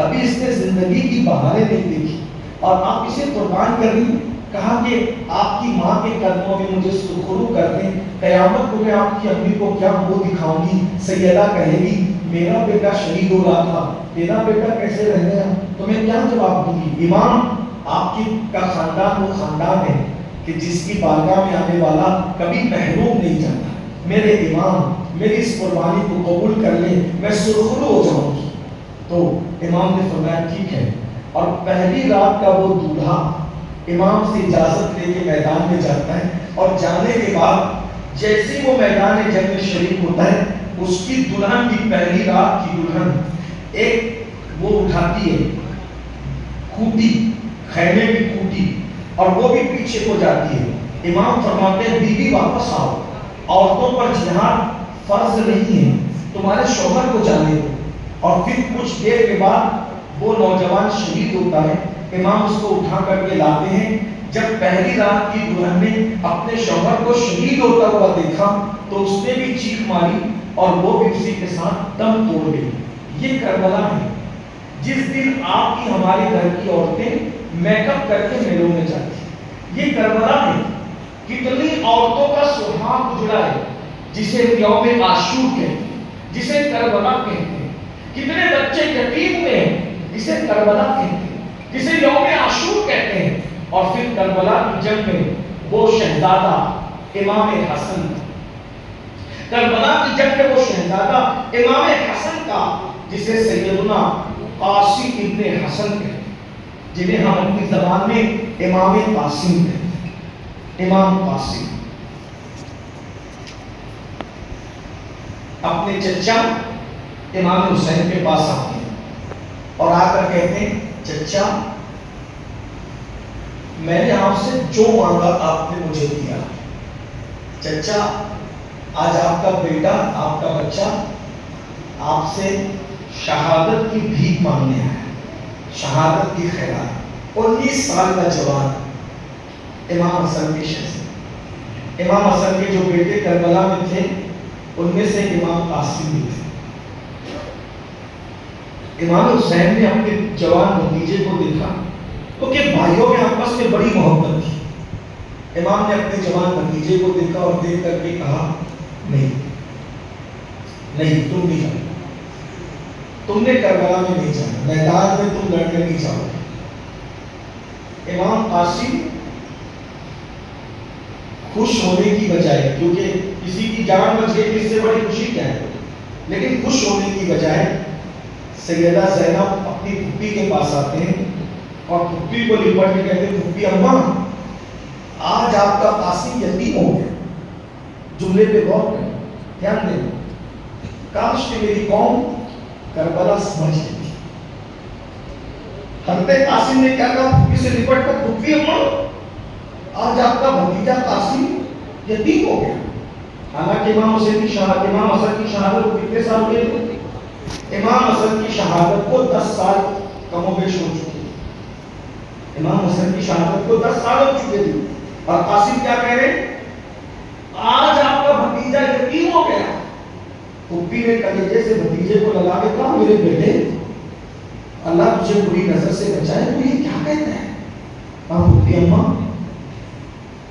ابھی اس نے زندگی کی بہاریں نہیں دیکھی اور آپ اسے قربان کر رہی۔ کہا کہ آپ کی ماں کے قدموں میں مجھے سرخرو کر دیں، قیامت کو میں آپ کی امی کو کیا منہ دکھاؤں گی، سیدہ کہے گی میرا بیٹا شہید ہو رہا تھا، تیرا بیٹا کیسے رہ گیا؟ تو میں کیا جواب دوں گی؟ امام آپ کی کا خاندان وہ خاندان ہے کہ جس کی بارگاہ میں آنے والا کبھی محروم نہیں جاتا۔ میرے امام میری اس قربانی کو قبول کر لیں، میں سرخرو ہو جاؤں گی۔ تو امام نے فرمایا ٹھیک ہے، اور پہلی رات کا وہ دولہا امام سے اجازت لے کے میدان میں جاتا ہے، اور جانے کے بعد جیسے وہ میدان جنگ میں شریک ہوتا ہے، اس کی دلہن کی پہلی رات کی دلہن ایک وہ اٹھاتی ہے کھوٹی، خیمے کی کھوٹی، اور وہ بھی پیچھے کو جاتی ہے۔ امام فرماتے ہیں بی بی واپس آؤ، عورتوں پر جہاد فرض نہیں ہے، تمہارے شوہر کو جانے دو۔ اور پھر کچھ دیر کے بعد وہ نوجوان شہید ہوتا ہے، امام اس کو اٹھا کر کے لاتے ہیں۔ جب پہلی رات کی دلہن نے اپنے شوہر کو شہید ہوتا ہوا دیکھا تو اس نے بھی چیخ ماری اور وہ بھی اسی کے ساتھ دم توڑ گئی۔ یہ کربلا ہے جس دن آپ کی ہمارے گھر کی عورتیں میک اپ کر کے میلوں میں جاتی۔ یہ کربلا ہے، کتنی عورتوں کا سہاگ جڑا ہے جسے یوم عاشور کہتے ہیں، جسے کربلا کہتے ہیں۔ کتنے بچے یتیم ہوئے ہیں جسے کربلا کہتے ہیں، جسے یوم عاشور کہتے ہیں۔ اور پھر کربلا کی جنگ میں وہ شہزادہ امام حسن، کربلا کی جنگ میں وہ شہزادہ امام حسن کا جسے سیدنا قاسم ابن حسن کہتے ہیں، جنہیں ہم اپنی زبان میں امام قاسم کہتے ہیں۔ امام قاسم اپنے چچا امام حسین کے پاس آتے ہیں اور آ کر کہتے ہیں چچا میں نے آپ سے جو مانگا آپ نے مجھے دیا۔ چچا آج آپ کا بیٹا، آپ کا بچہ آپ سے شہادت کی بھیک مانگنے آیا، شہادت کی خیرات۔ 19 سال کا جوان امام حسن کے شہزادے، امام حسن کے جو بیٹے کربلا میں تھے ان میں سے امام قاسم بھی تھے۔ امام حسین نے اپنے جوان بھتیجے کو دیکھا کیونکہ بھائیوں میں آپس میں بڑی محبت تھی۔ امام نے اپنے جوان بھتیجے کو دیکھا اور دیکھ کر کے کہا نہیں نہیں، تم نہیں جانا، تم نے کربلا میں نہیں جانا، میدان میں تم لڑنے نہیں جاؤ گے۔ امام قاسم خوش ہونے کی بجائے، کیونکہ کسی کی جان بچ گئی اس سے بڑی خوشی کیا ہے، لیکن خوش ہونے کی بجائے سیدہ زینب اپنی پھپھی کے پاس آتے ہیں اور پھپھی کو لپٹ کے کہتے ہیں پھپھی اماں آج آپ کا قاسم یتیم ہو گیا۔ جملے پہ غور کریں، دھیان دیں، کاش کہ میری قوم کربلا سمجھ لیتی۔ حضرت قاسم نے کیا کہا پھپھی سے لپٹ کر، پھپھی اماں آج آپ کا بھتیجا قاسم یتیم ہو گیا۔ حالانکہ امام حسین کی شہادت، امام حسن کی شہادت کو کتنے سال ہوئے تھے؟ امام حسن کی شہادت کو 10 سال کم و بیش ہو چکے تھے۔ امام حسن کی شہادت کو 10 سال ہو چکے تھے اور قاسم کیا کہہ رہے ہیں؟ آج آپ کا بھتیجا یتیم ہو گیا۔ پھپھی نے کلیجے سے بھتیجے کو لگا کے کہا میرے بیٹے اللہ تجھے بری نظر سے بچائے، تو یہ کیا کہتا ہے؟ کہا پھپھی اماں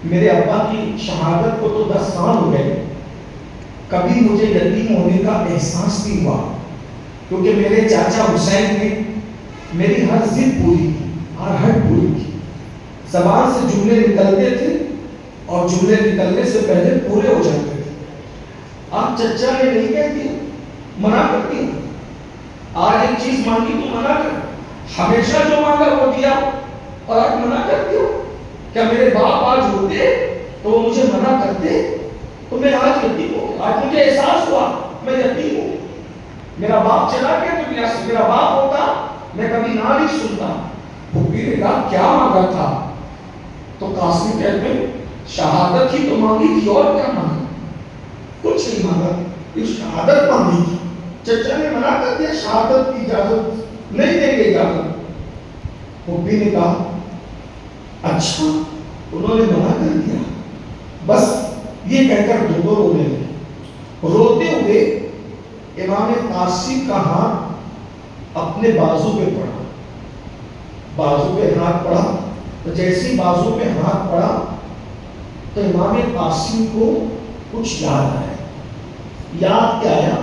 میرے ابا کی شہادت کو تو 10 سال ہو گئے، کبھی مجھے یتیم ہونے کا احساس نہیں ہوا، کیونکہ میرے چاچا حسین نے میری ہر ضد پوری کی، ہر ہٹ پوری کی۔ زبان سے جملے نکلتے تھے اور جملے نکلنے سے پہلے پورے ہو جاتے تھے۔ آپ چچا نے نہیں کہتی، منع کرتی، آج ایک چیز مانگی تو منع کر، ہمیشہ جو مانگا وہ دیا اور آج منع کرتی ہو۔ کیا میرے باپ آج ہوتے تو وہ مجھے منع کرتے تو میں آج یتیم ہوں؟ آج مجھے احساس ہوا میں یتیم ہوں، میرا باپ چلا گیا دنیا سے، میرا باپ ہوتا میں کبھی نہ نہیں سنتا۔ پھپھی نے کہا کیا مانگا تھا؟ تو قاسم کہتے ہیں شہادت ہی تو مانگی تھی، اور کیا مانگا؟ کچھ نہیں مانگا، یہ شہادت مانگی تھی۔ چچا نے منع کر دیا، شہادت کی اجازت نہیں دیں گے اجازت۔ پھپھی نے کہا اچھا، انہوں نے منع کر دیا، بس یہ کہہ کر دونوں رونے لگے۔ روتے ہوئے امام قاسم کا ہاتھ اپنے بازو پہ پڑا، بازو پہ ہاتھ پڑا تو جیسی بازو پہ ہاتھ پڑا تو امام قاسم کو کچھ یاد آیا۔ یاد کیا آیا؟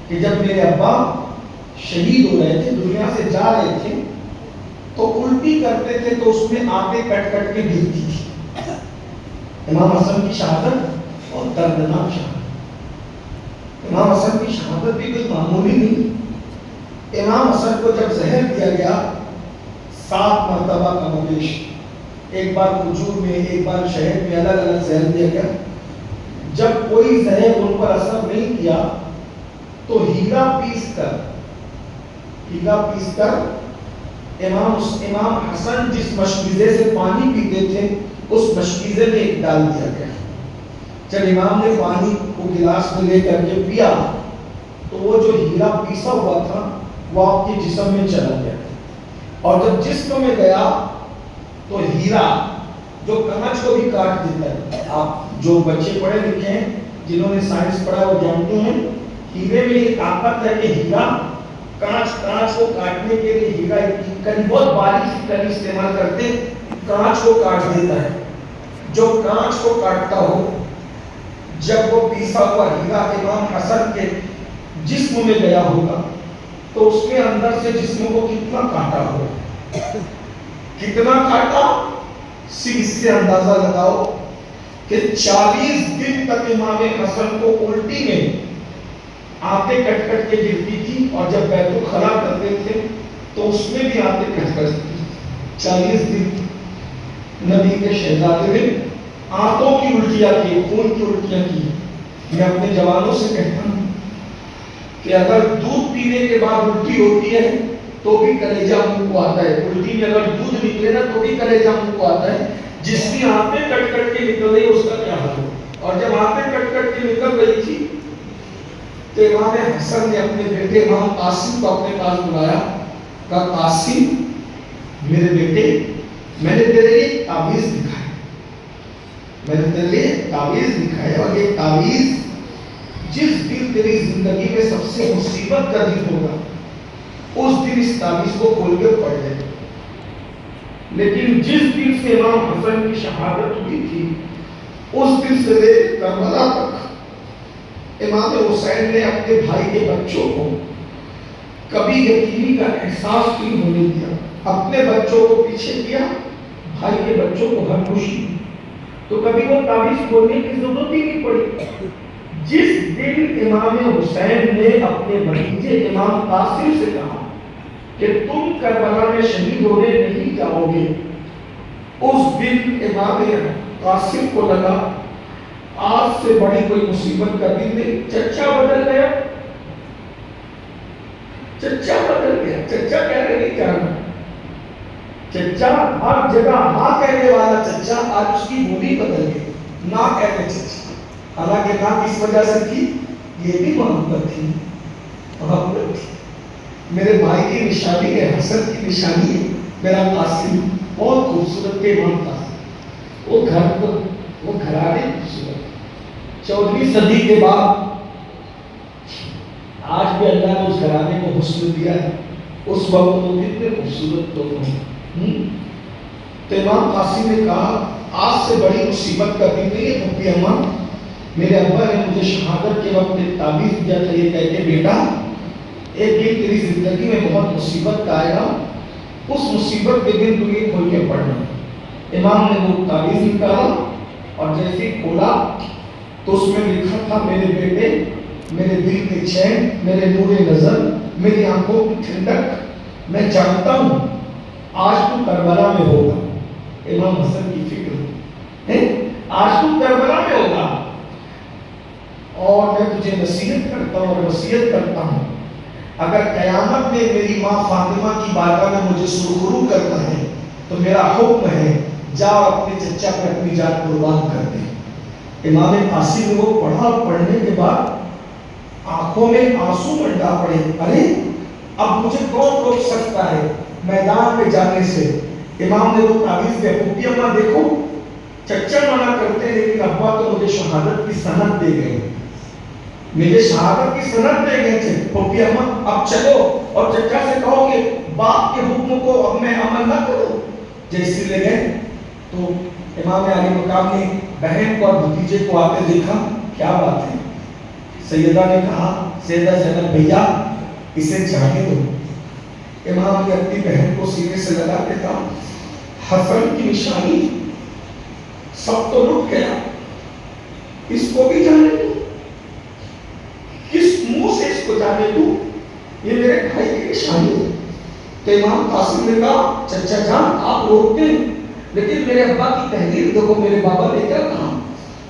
کہ جب میرے ابا شہید ہو رہے تھے، دنیا سے جا رہے تھے، تو الٹی کرتے تھے تو اس میں آتے کٹ کٹ کے گرتی تھی۔ امام حسن کی شہادت اور دردناک شہادت۔ امام حسن کی شہادت بھی کوئی معمولی نہیں۔ امام حسن کو جب زہر دیا گیا 7 مرتبہ کموبیش، ایک بار کھجور میں، ایک بار شہد میں، الگ الگ زہر دیا گیا۔ جب کوئی زہر ان پر اثر نہیں کیا تو ہیرا پیس کر امام حسن جس مشکیزے سے پانی پیتے تھے اس مشکیزے میں ایک ڈال دیا گیا۔ جب امام نے پانی کو گلاس میں لے کر کے پیا تو وہ جو ہیرا پیسا ہوا تھا وہ آپ کے جسم میں چلا گیا، اور جب جسم میں گیا تو ہیرا جو کانچ کو بھی کاٹ دیتا ہے، آپ جو بچے پڑھے لکھے ہیں، جنہوں نے سائنس پڑھا وہ جانتے ہیں ہیرے میں یہ طاقت ہے کہ ہیرا کانچ کو کاٹنے کے لیے ہیرا ایک کڑی، بہت باریک سی کڑی استعمال کرتے کانچ کو کاٹ دیتا ہے۔ جو کانچ کو کاٹتا ہو، جب وہ پیسا ہوا ہیرا امام حسن کے جسم میں گیا ہوگا تو اس کے اندر سے جسم کو کتنا کاٹا ہوگا، کتنا کاٹا، صرف اس سے اندازہ لگاؤ کہ 40 دن تک امام حسن کو الٹی میں آتے کٹ کٹ کے گرتی تھی، اور جب بیت الخلا کرتے تھے تو اس میں بھی آتے کٹ کٹ تھی۔ 40 دن نبی کے شہزادے نے آنتوں کی الٹیاں کی، خون کی الٹیاں کی۔ میں اپنے جوانوں سے کہتا ہوں کہ اگر دودھ پینے کے بعد الٹی ہوتی ہے تو بھی کلیجہ منہ کو آتا ہے، الٹی میں اگر دودھ نکلے نا تو بھی کلیجہ منہ کو آتا ہے۔ جس کی آنتیں کٹ کٹ کے نکل رہی اس کا کیا حال ہو؟ اور جب آنتیں کٹ کٹ کے نکل رہی تھی تو امام حسن نے اپنے بیٹے امام قاسم کو اپنے پاس بلایا، کہا قاسم میرے بیٹے، میں نے تیرے لیے تعویذ دکھایا، میں نے تیرے لیے تعویذ دکھایا، اور یہ تعویذ جس دن تیری زندگی میں سب سے مصیبت کا دن ہوگا اس دن اس تعویذ کو کھول کے پڑھ لے۔ لیکن جس دن سے امام حسن کی شہادت ہوئی تھی اس دن سے لے کربلا تک امام حسین نے اپنے بھائی کے بچوں کو کبھی یتیمی کا احساس نہیں ہونے دیا، اپنے بچوں کو پیچھے کیا، بھائی کے بچوں کو ہر خوشی، تو کبھی وہ تعویذ کھولنے کی ضرورت ہی نہیں پڑی۔ جس دن امام حسین نے اپنے بھتیجے امام قاسم سے کہا کہ تم کربلا میں شہید ہونے نہیں جاؤ گے، اس دن امام قاسم کو لگا آج سے بڑی کوئی مصیبت کا دن نہیں۔ چچا بدل گیا، چچا بدل گیا، چچا کہنے نہیں جانا، چچا ہر جگہ ہاں کہنے والا چچا آج اس کی بولی بدل گئی، نہ کہنے چچا۔ حالانکہ نہ کس وجہ سے تھی، یہ بھی محبت تھی، محبت تھی۔ میرے بھائی کی نشانی ہے، حسن کی نشانی ہے میرا قاسم، بہت خوبصورت کے امام قاسم، وہ گھرانے خوبصورت۔ 14ویں صدی کے بعد آج بھی اللہ نے اس گھرانے کو حسن دیا ہے، اس وقت وہ کتنے خوبصورت لوگ ہیں۔ تو امام قاسم نے کہا آج سے بڑی مصیبت کا دن نہیں ہے پھپھی اماں، میرے ابا نے مجھے شہادت کے وقت ایک تعویذ دیا تھا، یہ کہہ کے بیٹا ایک دن تیری زندگی میں بہت مصیبت کا آئے گا، اس مصیبت کے دن تو یہ کھول کے پڑھنا۔ امام نے وہ تعویذ نکالا اور جیسے ہی کھولا تو اس میں لکھا تھا میرے بیٹے، میرے دل کے چین، میرے نور نظر، میری آنکھوں کی ٹھنڈک، میں جانتا ہوں آج تو کربلا میں ہوگا۔ امام حسن کی فکر ہے، آج تو کربلا میں ہوگا، اور میں تجھے نصیحت کرتا ہوں اور وصیت کرتا ہوں، اگر قیامت میں میری ماں فاطمہ کی بارگاہ میں مجھے سرخرو کرنا ہے تو میرا حکم ہے جا اپنے چچا پہ اپنی جان قربان کر دے۔ امام قاسم نے وہ پڑھا، پڑھنے کے بعد آنکھوں میں آنسو منڈا پڑے، ارے اب مجھے کون روک سکتا ہے میدان میں جانے سے۔ امام نے وہ تعویذ دیا، پھپھی اماں دیکھو چچا منع کرتے ہیں لیکن ابا تو مجھے شہادت کی سند دے گئے، مجھے شہادت کی سند دے گئے تھے، پھپھی اماں اب چلو اور چچا سے کہو کہ باپ کے حکم کو اب میں عمل نہ کروں۔ جیسے لے گئے تو امام علی مقام نے بہن کو اور بھتیجے کو آتے دیکھا، کیا بات ہے سیدہ نے کہا سیدہ زینب بھیا اسے جانے دو. امام نے اپنی بہن کو سینے سے لگا کے کہا حسن کی نشانی سب تو لٹ گیا, اس کو بھی جانے دو. کس منہ سے اس کو جانے دو؟ یہ میرے بھائی کی نشانی ہے. تو امام قاسم نے کہا چچا جان آپ روکتے ہیں لیکن میرے ابا کی تحریر دیکھو میرے بابا نے کیا کہا.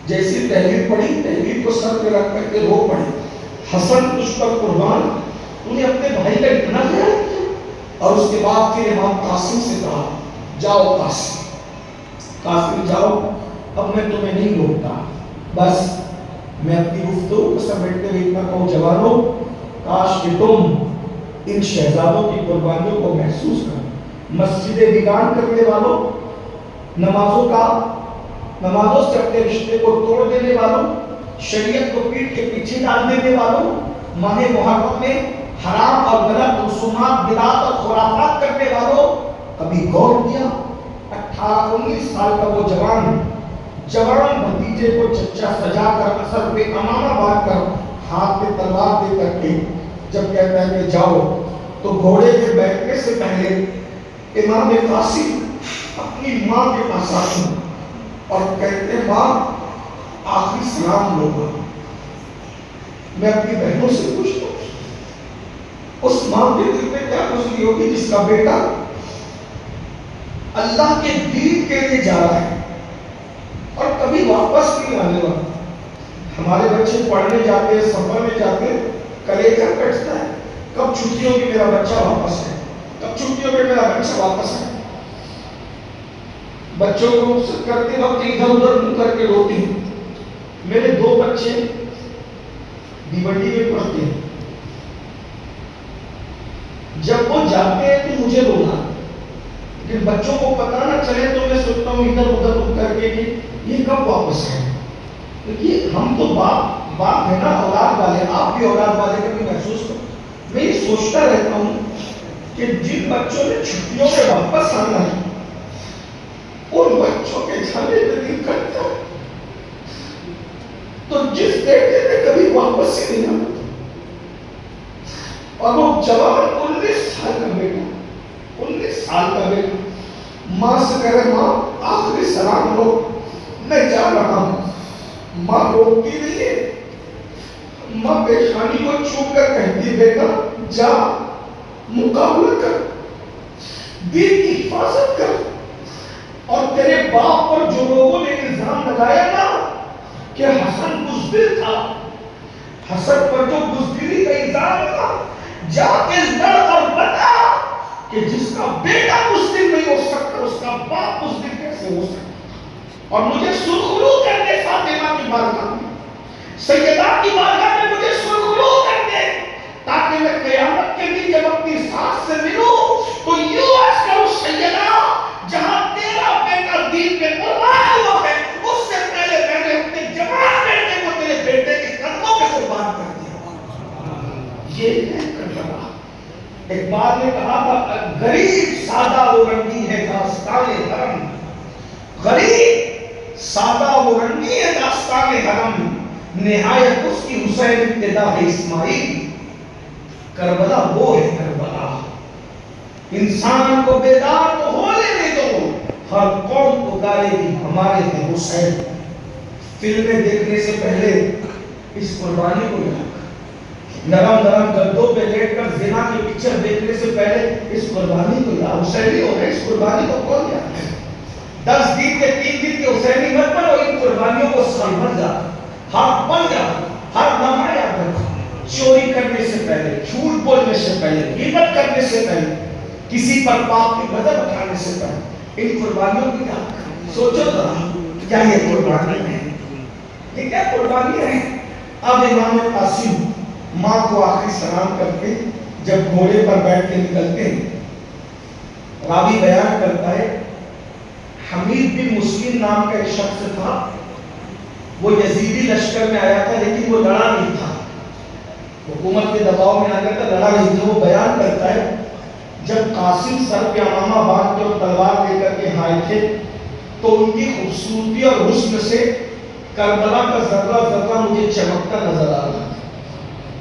جیسی تحریر پڑھی تحریر کو سر پہ رکھ کر کے رو پڑے حسن تجھ پر قربان, تو نے اپنے بھائی کا اتنا خیال کیا. اور اس کے بعد پھر امام قاسم سے کہا جاؤ قاسم جاؤ, اب میں تمہیں نہیں روکتا. بس میں اپنی گفتگو کو سمیٹتے ہوئے اتنا کہوں جوانوں, کاش کہ تم ان شہزادوں کی قربانیوں کو محسوس کرو. مسجد ویران کرنے والوں, نمازوں سے اپنے رشتے کو توڑ دینے والوں, شریعت کو پیٹ کے پیچھے ڈال دینے والوں, ماہ محرم میں حرام اور غلط رسومات بدعات اور خرافات کرنے والوں, کبھی غور کیا 18-19 سال کا وہ جوان بھتیجے کو چچا سجا کر اثر پہ امامہ باندھ کر ہاتھ پہ تلوار دے کر کے جب کہتا ہے کہ جاؤ, تو گھوڑے پہ بیٹھنے سے پہلے امام قاسم اپنی ماں کے پاس آتے ہیں اور کہتے ہیں ماں آخری سلام لو. میں اپنی بہنوں سے پوچھتا ہوں اس ماں کے دل میں کیا گزری ہوگی جس کا بیٹا اللہ کے دین کے لیے جا رہا ہے اور کبھی واپس نہیں آنے والا. ہمارے بچے پڑھنے جاتے ہیں, سفر میں جاتے ہیں, کلیجہ کٹتا ہے کب چھٹیوں کی میرا بچہ واپس ہے, کب چھٹیوں میں میرا بچہ واپس ہے. بچوں کو رخصت کرتے وقت ادھر ادھر منہ کر کے روتے ہیں. میرے 2 بچے دیوبندی میں پڑھتے ہیں, جب وہ جاتے ہیں تو مجھے رونا, لیکن بچوں کو پتہ نہ چلے تو میں سوچتا ہوں ادھر ادھر رک کر کے کہ یہ کب واپس ہے. کیونکہ ہم تو باپ ہے نا, اولاد والے, آپ بھی اولاد والے کبھی محسوس کرو. میں یہ سوچتا رہتا ہوں کہ جن بچوں نے چھٹیوں میں واپس آنا ہے ان بچوں کے جانے میں دل کرتا ہے, تو جس بیٹے نے کبھی واپس ہی نہیں آنا اور وہ جوان 19 سال کا بیٹا ماں سے کہہ رہے ماں آخری سلام لو میں جا رہا ہوں. ماں روکتی نہیں ہے, ماں پیشانی کو چھو کر کہتی بیٹا جا مقابلہ کر, دین کی حفاظت کر. اور تیرے باپ پر جو لوگوں نے الزام لگایا نا کہ حسن بزدل تھا, حسن پر جو بزدلی کا الزام لگا, جا کے لڑ اور بتا کہ جس کا بیٹا بزدل نہیں ہو سکتا اس کا باپ بزدل کیسے ہو سکتا. اور مجھے سرخرو کر دے فاطمہ کی بارگاہ میں, سیدہ کی بارگاہ میں مجھے سرخرو کر دے, تاکہ میں قیامت کے دن جب اپنی ساتھ سے ملوں تو یوں عرض کروں سیدہ جہاں تیرا بیٹا دین پہ قربان ہوا ہے اس سے پہلے میں نے اپنے جوان بیٹے کو تیرے بیٹے کے قدموں پہ قربان کر دیا. یہ ہے کربلا. اقبال نے کہا تھا غریب سادہ وہ رنگی ہے داستان حرم, غریب سادہ وہ رنگی ہے داستان حرم, نہایت اس کی حسین ابتدا ہے اسماعیل. کربلا وہ ہے کربلا, انسان کو بیدار تو ہو لینے دو, ہر قوم کو گائے گی ہمارے تھے حسین. فلمیں دیکھنے سے پہلے اس قربانی کو یاد کر, نرم گدوں پہ لیٹ کر زنا کی پکچر دیکھنے سے پہلے اس قربانی کو یاد. حسینی ہو رہے, اس قربانی کو کون یاد ہے؟ 10 دن کے 3 دن کے حسینی مت بنو, ان قربانیوں کو سمجھ جا, ہاتھ بن جا, ہر لمحہ یاد رکھو. چوری کرنے سے پہلے, جھوٹ بولنے سے پہلے, غیبت کرنے سے پہلے, کسی پر پاپ کی غضب اٹھانے سے پہلے ان قربانیوں کی یاد کرو. سوچو ذرا کیا یہ قربانی ہے, یہ کیا قربانی ہے. اب امام قاسم ماں کو آخری سلام کر کے جب گھوڑے پر بیٹھ کے نکلتے ہیں, راوی بیان کرتا ہے حمید بن مسلم نام کا ایک شخص تھا, وہ یزیدی لشکر میں آیا تھا لیکن وہ لڑا نہیں تھا, حکومت کے دباؤ میں آ کر لڑا نہیں تھا. وہ بیان کرتا ہے جب قاسم سر پہ امامہ باندھ کے اور تلوار لے کر کے آئے تھے تو ان کی خوبصورتی اور حسن سے کربلا کا ذرہ ذرہ مجھے چمکتا نظر آ رہا تھا.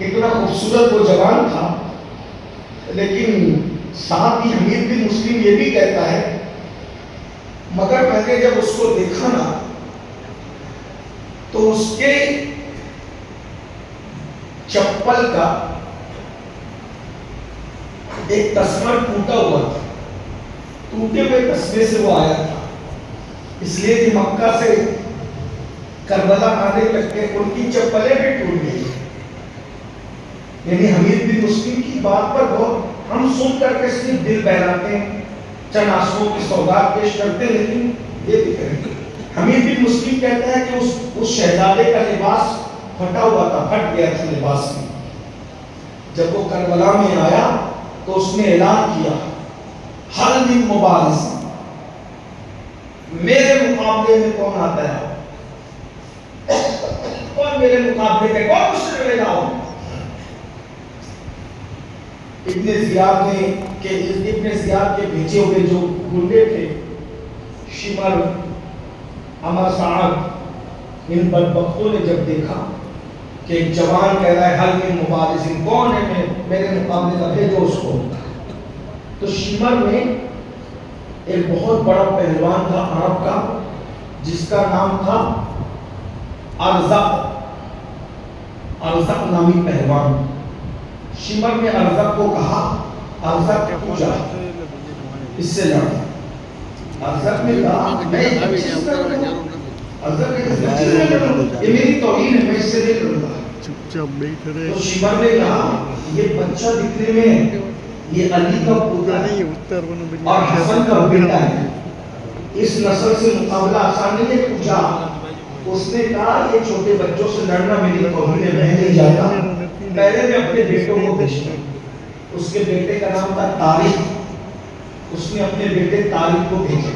اتنا خوبصورت وہ جوان تھا، لیکن ساتھ ہی حمید بن مسلم یہ بھی کہتا ہے مگر میں نے جب اس کو دیکھا نا تو اس کے چپل کا ایک تسمہ ٹوٹا ہوا تھا، ٹوٹے ہوئے تسمے سے وہ آیا تھا، اس لیے کہ مکہ سے کربلا آنے تک کے ان کی چپلیں بھی ٹوٹ گئی۔ یعنی حمید بن مسلم کی بات پر بہت ہم سن کر کے صرف دل بہلاتے ہیں، چند آنسوؤں کی سوگات پیش کرتے ہیں، لیکن یہ بھی کریں۔ حمید بن مسلم کہتا ہے کہ اس شہزادے کا لباس پھٹا ہوا تھا، پھٹ گیا تھا لباس میں۔ جب وہ کربلا میں آیا تو اس نے اعلان کیا حل من مبارز، میرے مقابلے میں کون آتا ہے؟ کون میرے مقابلے میں، کون مجھ سے لڑے گا؟ ابن زیاد کے بھیجے ہوئے جو گنڈے تھے، شمر، عمر سعد، ان بدبختوں نے جب دیکھا کہ ایک جوان کہہ رہا ہے حل من مبارز، کون ہے میرے مقابلے کا، بھیجو اس کو، تو شمر میں ایک بہت بڑا پہلوان تھا عرب کا جس کا نام تھا ارزق نامی پہلوان۔ شمر نے ارزق کو کہا ارزق تو جا اس سے لڑ۔ ارزق نے کہا میں یہ میری توہین ہے، میں اس سے نہیں لڑوں گا۔ تو شمر نے کہا یہ بچہ دکھنے میں یہ علی کا پوتا ہے اور حسن کا بیٹا ہے، اس نسل سے مقابلہ آسان نہیں ہے، پوچھا۔ اس نے کہا یہ چھوٹے بچوں سے لڑنا میری توہین ہے، میں نہیں جاتا، پہلے میں اپنے بیٹوں کو بھیجتا ہوں۔ اس کے بیٹے کا نام تھا طارق، اس نے اپنے بیٹے طارق کو بھیجا،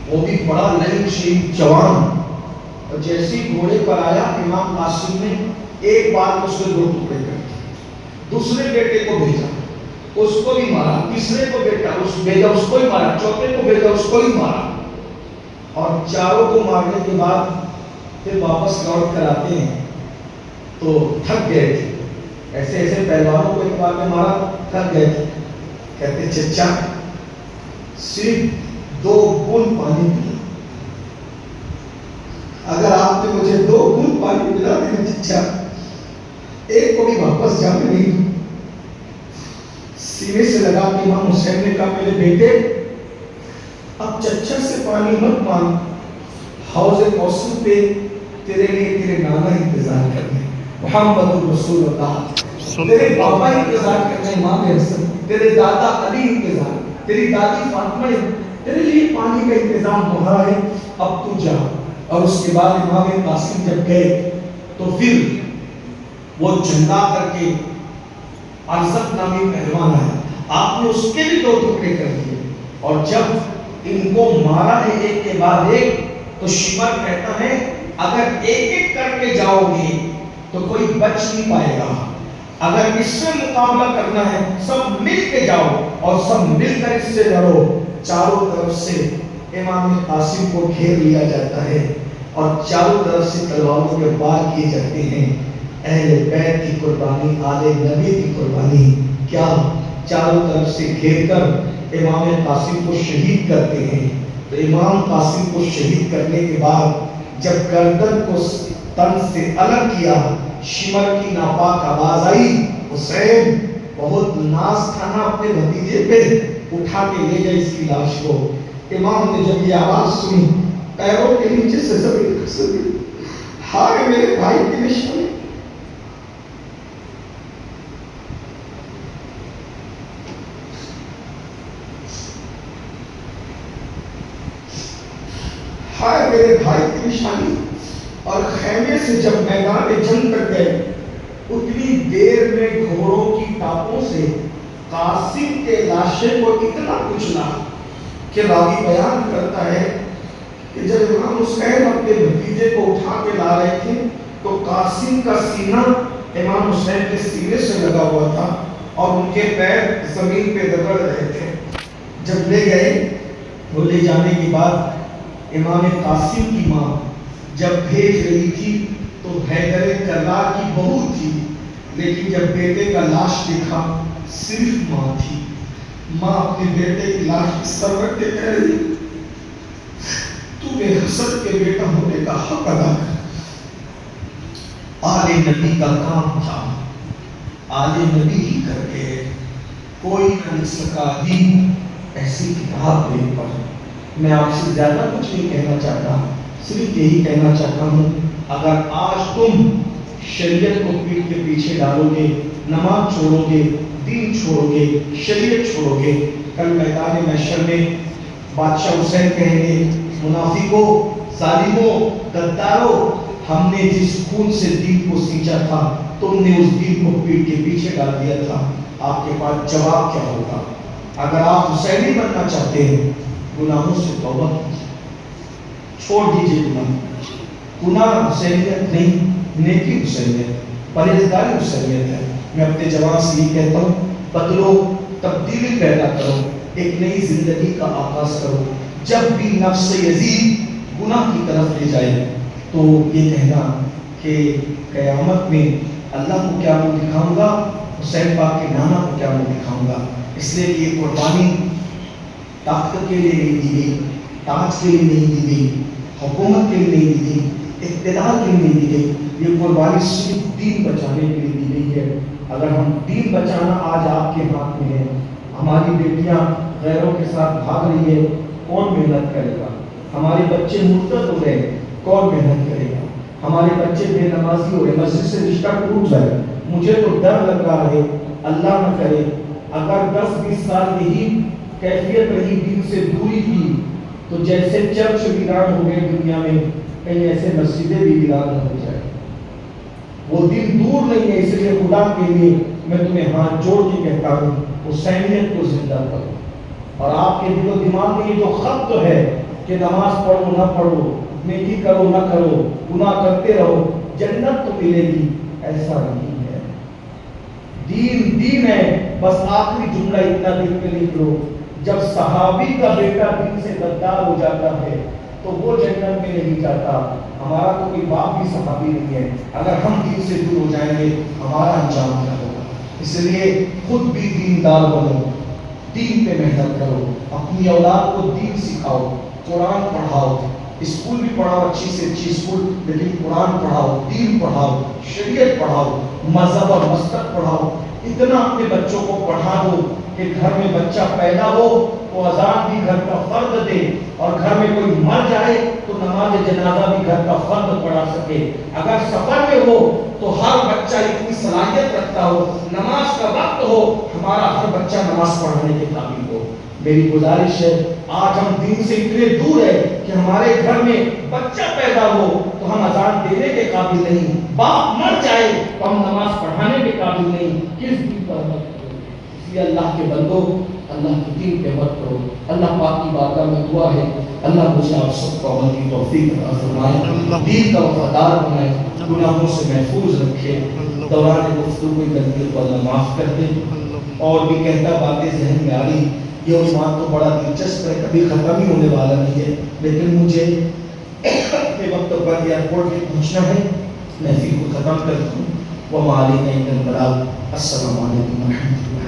وہ بھی بڑا لئیم شریف جوان، اور جیسے ہی گھوڑے پر آیا امام قاسم نے ایک بار میں اس کے 2 ٹکڑے کر دیے۔ دوسرے بیٹے کو بھیجا، اس کو بھی مارا، تیسرے کو بھیجا اس کو ہی مارا، چوتھے کو بھیجا اس کو ہی مارا، اور چاروں کو مارنے کے بعد پھر واپس لوٹ کر آتے ہیں تو تھک گئے تھے، ایسے ایسے پہلوانوں کو ایک بار میں مارا، تھک گئے تھے، کہتے چچا صرف 2 بوند پانی پیا، اگر آپ نے مجھے 2 بوند پانی پلا دیا چچا، ایک کو بھی واپس جانے نہیں دوں۔ سینے سے لگا کہ امام حسین نے کہا میرے بیٹے اب چچا سے پانی مت مانگ، حوض کوثر پہ تیرے لیے تیرے نانا انتظار کرنے، محمد رسول اللہ، تیرے بابا انتظار کرنے، امام حسن، تیرے دادا علی انتظار، تیری دادی فاطمہ، تیرے لیے پانی کا انتظام ہو رہا ہے، اب تو جا۔ اور اس کے بعد امام قاسم جب گئے تو پھر وہ جھنڈا کر کے ارزق نامی پہلوان ہے، آپ نے اس کے بھی 2 ٹکڑے کر دیے، اور جب ان کو مارا ہے ایک کے بعد ایک، تو شمر کہتا ہے اگر ایک ایک کر کے جاؤ گے تو کوئی بچ نہیں پائے گا، اگر اس سے مقابلہ کرنا ہے سب مل کے جاؤ اور سب مل کر اس سے لڑو۔ چاروں طرف سے امام قاسم کو گھیر لیا جاتا ہے اور چاروں طرف سے تلواروں کے وار کیے جاتے ہیں۔ اہل بیت کی قربانی، آل نبی کی قربانی، کیا چاروں طرف سے گھیر کر امام قاسم کو شہید کرتے ہیں۔ تو امام قاسم کو شہید کرنے کے بعد جب گردن کو تن سے الگ کیا، شمر کی ناپاک آواز آئی، حسین بہت ناز کھانا اپنے بھتیجے پہ، اٹھا کے لے جائے اس کی لاش کو۔ امام نے جب یہ آواز سنی پیروں کے نیچے سے زمین کھسک گئی، ہائے میرے بھائی کی نشانی، ہائے میرے بھائی کی نشانی۔ اور خیمے سے جب میدان جنگ تک گئے، اتنی دیر میں گھوڑوں کی ٹاپوں سے قاسم کے لاشے کو اتنا کچلا کہ راوی بیان کرتا ہے کہ جب امام حسین اپنے بھتیجے کو اٹھا کے لا رہے تھے تو قاسم کا سینہ امام حسین کے سینے سے لگا ہوا تھا اور ان کے پیر زمین پہ رگڑ رہے تھے۔ جب لے گئے، وہ لے جانے کے بعد امام قاسم کی ماں جب بھیج رہی تھی تو حیدر کرار کی بہو تھی، لیکن جب بیٹے کا لاش دیکھا صرف ماں تھی. ماں اپنے بیٹے کی لاش اس طرح رکھ کے کہہ رہی تو میرے حسن کے بیٹا ہونے کا حق ادا کر. آل نبی کا کام تھا, آل نبی ہی کر کے کوئی نہ لکھ سکا دین ایسی کتاب نہیں پڑھ. میں آپ سے زیادہ کچھ نہیں کہنا چاہتا, صرف یہی کہنا چاہتا ہوں اگر آج تم شریعت کو پیٹ کے پیچھے ڈالو گے, نماز چھوڑو گے, دین چھوڑو گے, شریعت چھوڑو گے, کل میدان محشر میں بادشاہ حسین کہیں گے منافقوں, ظالموں, غداروں, ہم نے جس خون سے دین کو سینچا تھا تم نے اس دین کو پیٹ کے پیچھے ڈال دیا تھا. آپ کے پاس جواب کیا ہوگا؟ اگر آپ حسینی بننا چاہتے ہیں گناہوں سے توبہ کیجیے, چھوڑ دیجیے گناہ. گناہ حسینیت نہیں, نیکی حسینیت, پرہیزگاری حسینیت ہے. میں اپنے جوان سے یہ کہتا ہوں بدلو, تبدیلی پیدا کرو, ایک نئی زندگی کا آغاز کرو. جب بھی نفس یزید گناہ کی طرف لے جائے تو یہ کہنا کہ قیامت میں اللہ کو کیا منہ دکھاؤں گا, حسین پاک کے نانا کو کیا منہ دکھاؤں گا. اس لیے کہ یہ قربانی طاقت کے لیے نہیں دی گئی, تاج کے لیے نہیں دی گئی, حکومت کے لیے نہیں دی گئی, اقتدار کے لیے نہیں دی گئی. یہ قربانی صرف دین بچانے کے لیے دی گئی ہے. اگر ہم دین بچانا آج آپ کے ہاتھ میں ہے, ہماری بیٹیاں غیروں کے ساتھ بھاگ رہی ہے, کون محنت کرے گا؟ ہمارے بچے مرتد ہو رہے, کون محنت کرے گا؟ ہمارے بچے بے نمازی ہو رہے, مسجد سے رشتہ ٹوٹ جائے. مجھے تو ڈر لگ رہا ہے, اللہ نہ کرے اگر 10-20 سال یہی کیفیت رہی دین سے دوری کی تو جیسے چرچ ویران ہو گئے دنیا میں, کہیں ایسے مسجدیں بھی ویران ہو جائے. وہ دن دور نہیں ہے. اس لیے خدا کے لیے میں تمہیں ہاتھ جوڑ کے کہتا ہوں حسینیت کو زندہ کرو. اور آپ کے دل و دماغ میں یہ جو خط ہے کہ نماز پڑھو نہ پڑھو, نیکی کرو نہ کرو, گناہ کرتے رہو, جنت تو ملے گی, ایسا نہیں ہے. دین دین ہے. بس آخری جملہ اتنا دل میں لکھ لو, جب صحابی کا بیٹا دین سے غدار ہو جاتا ہے تو وہ جنت میں نہیں جاتا. ہمارا تو کوئی باپ بھی صحابی نہیں ہے. اگر ہم دین سے دور ہو جائیں گے ہمارا انجام کیا ہوگا؟ اس لیے خود بھی دیندار بنو, دین پہ محنت کرو, اپنی اولاد کو دین سکھاؤ, قرآن پڑھاؤ. اسکول بھی پڑھاؤ, اچھی سے اچھی اسکول, لیکن قرآن پڑھاؤ, دین پڑھاؤ, شریعت پڑھاؤ, مذہب اور مسلک پڑھاؤ. اتنا اپنے بچوں کو پڑھا دو کہ گھر میں بچہ پیدا ہو تو اذان بھی گھر کا فرد دے, اور گھر میں کوئی مر جائے تو نماز جنازہ بھی گھر کا فرد پڑھا سکے. اگر سفر میں ہو تو ہر بچہ اتنی صلاحیت رکھتا ہو, نماز کا وقت ہو, ہمارا ہر بچہ نماز پڑھنے کے قابل ہو. میری گزارش ہے, آج ہم دین سے اتنے دور ہے کہ ہمارے گھر میں بچہ پیدا ہو تو ہم اذان دینے کے قابل نہیں, باپ مر جائے تو ہم نماز پڑھانے کے قابل نہیں. کس دین پر عمل کرو؟ اس لیے اللہ کے بندو, اللہ کے دین پہ عمل کرو. اللہ پاک کی بارگاہ میں دعا ہے اللہ مجھے آپ سب کو عمل کی توفیق عطا فرمائے, دین کا وفادار بنائے, گناہوں سے محفوظ رکھے. دوران گفتگو کی غلطیوں کو اللہ معاف کر دے. اور بھی کہتا باتیں ذہن میں آ رہی, یہ عنوان تو بڑا دلچسپ ہے, کبھی ختم ہی ہونے والا نہیں ہے, لیکن مجھے اپنے وقت پر ایئرپورٹ پہ پہنچنا ہے. محفل کو ختم کرتا ہوں. وَمَا عَلَيْنَا إِلَّا الْبَلَاغُ. السلام علیکم ورحمۃ اللہ.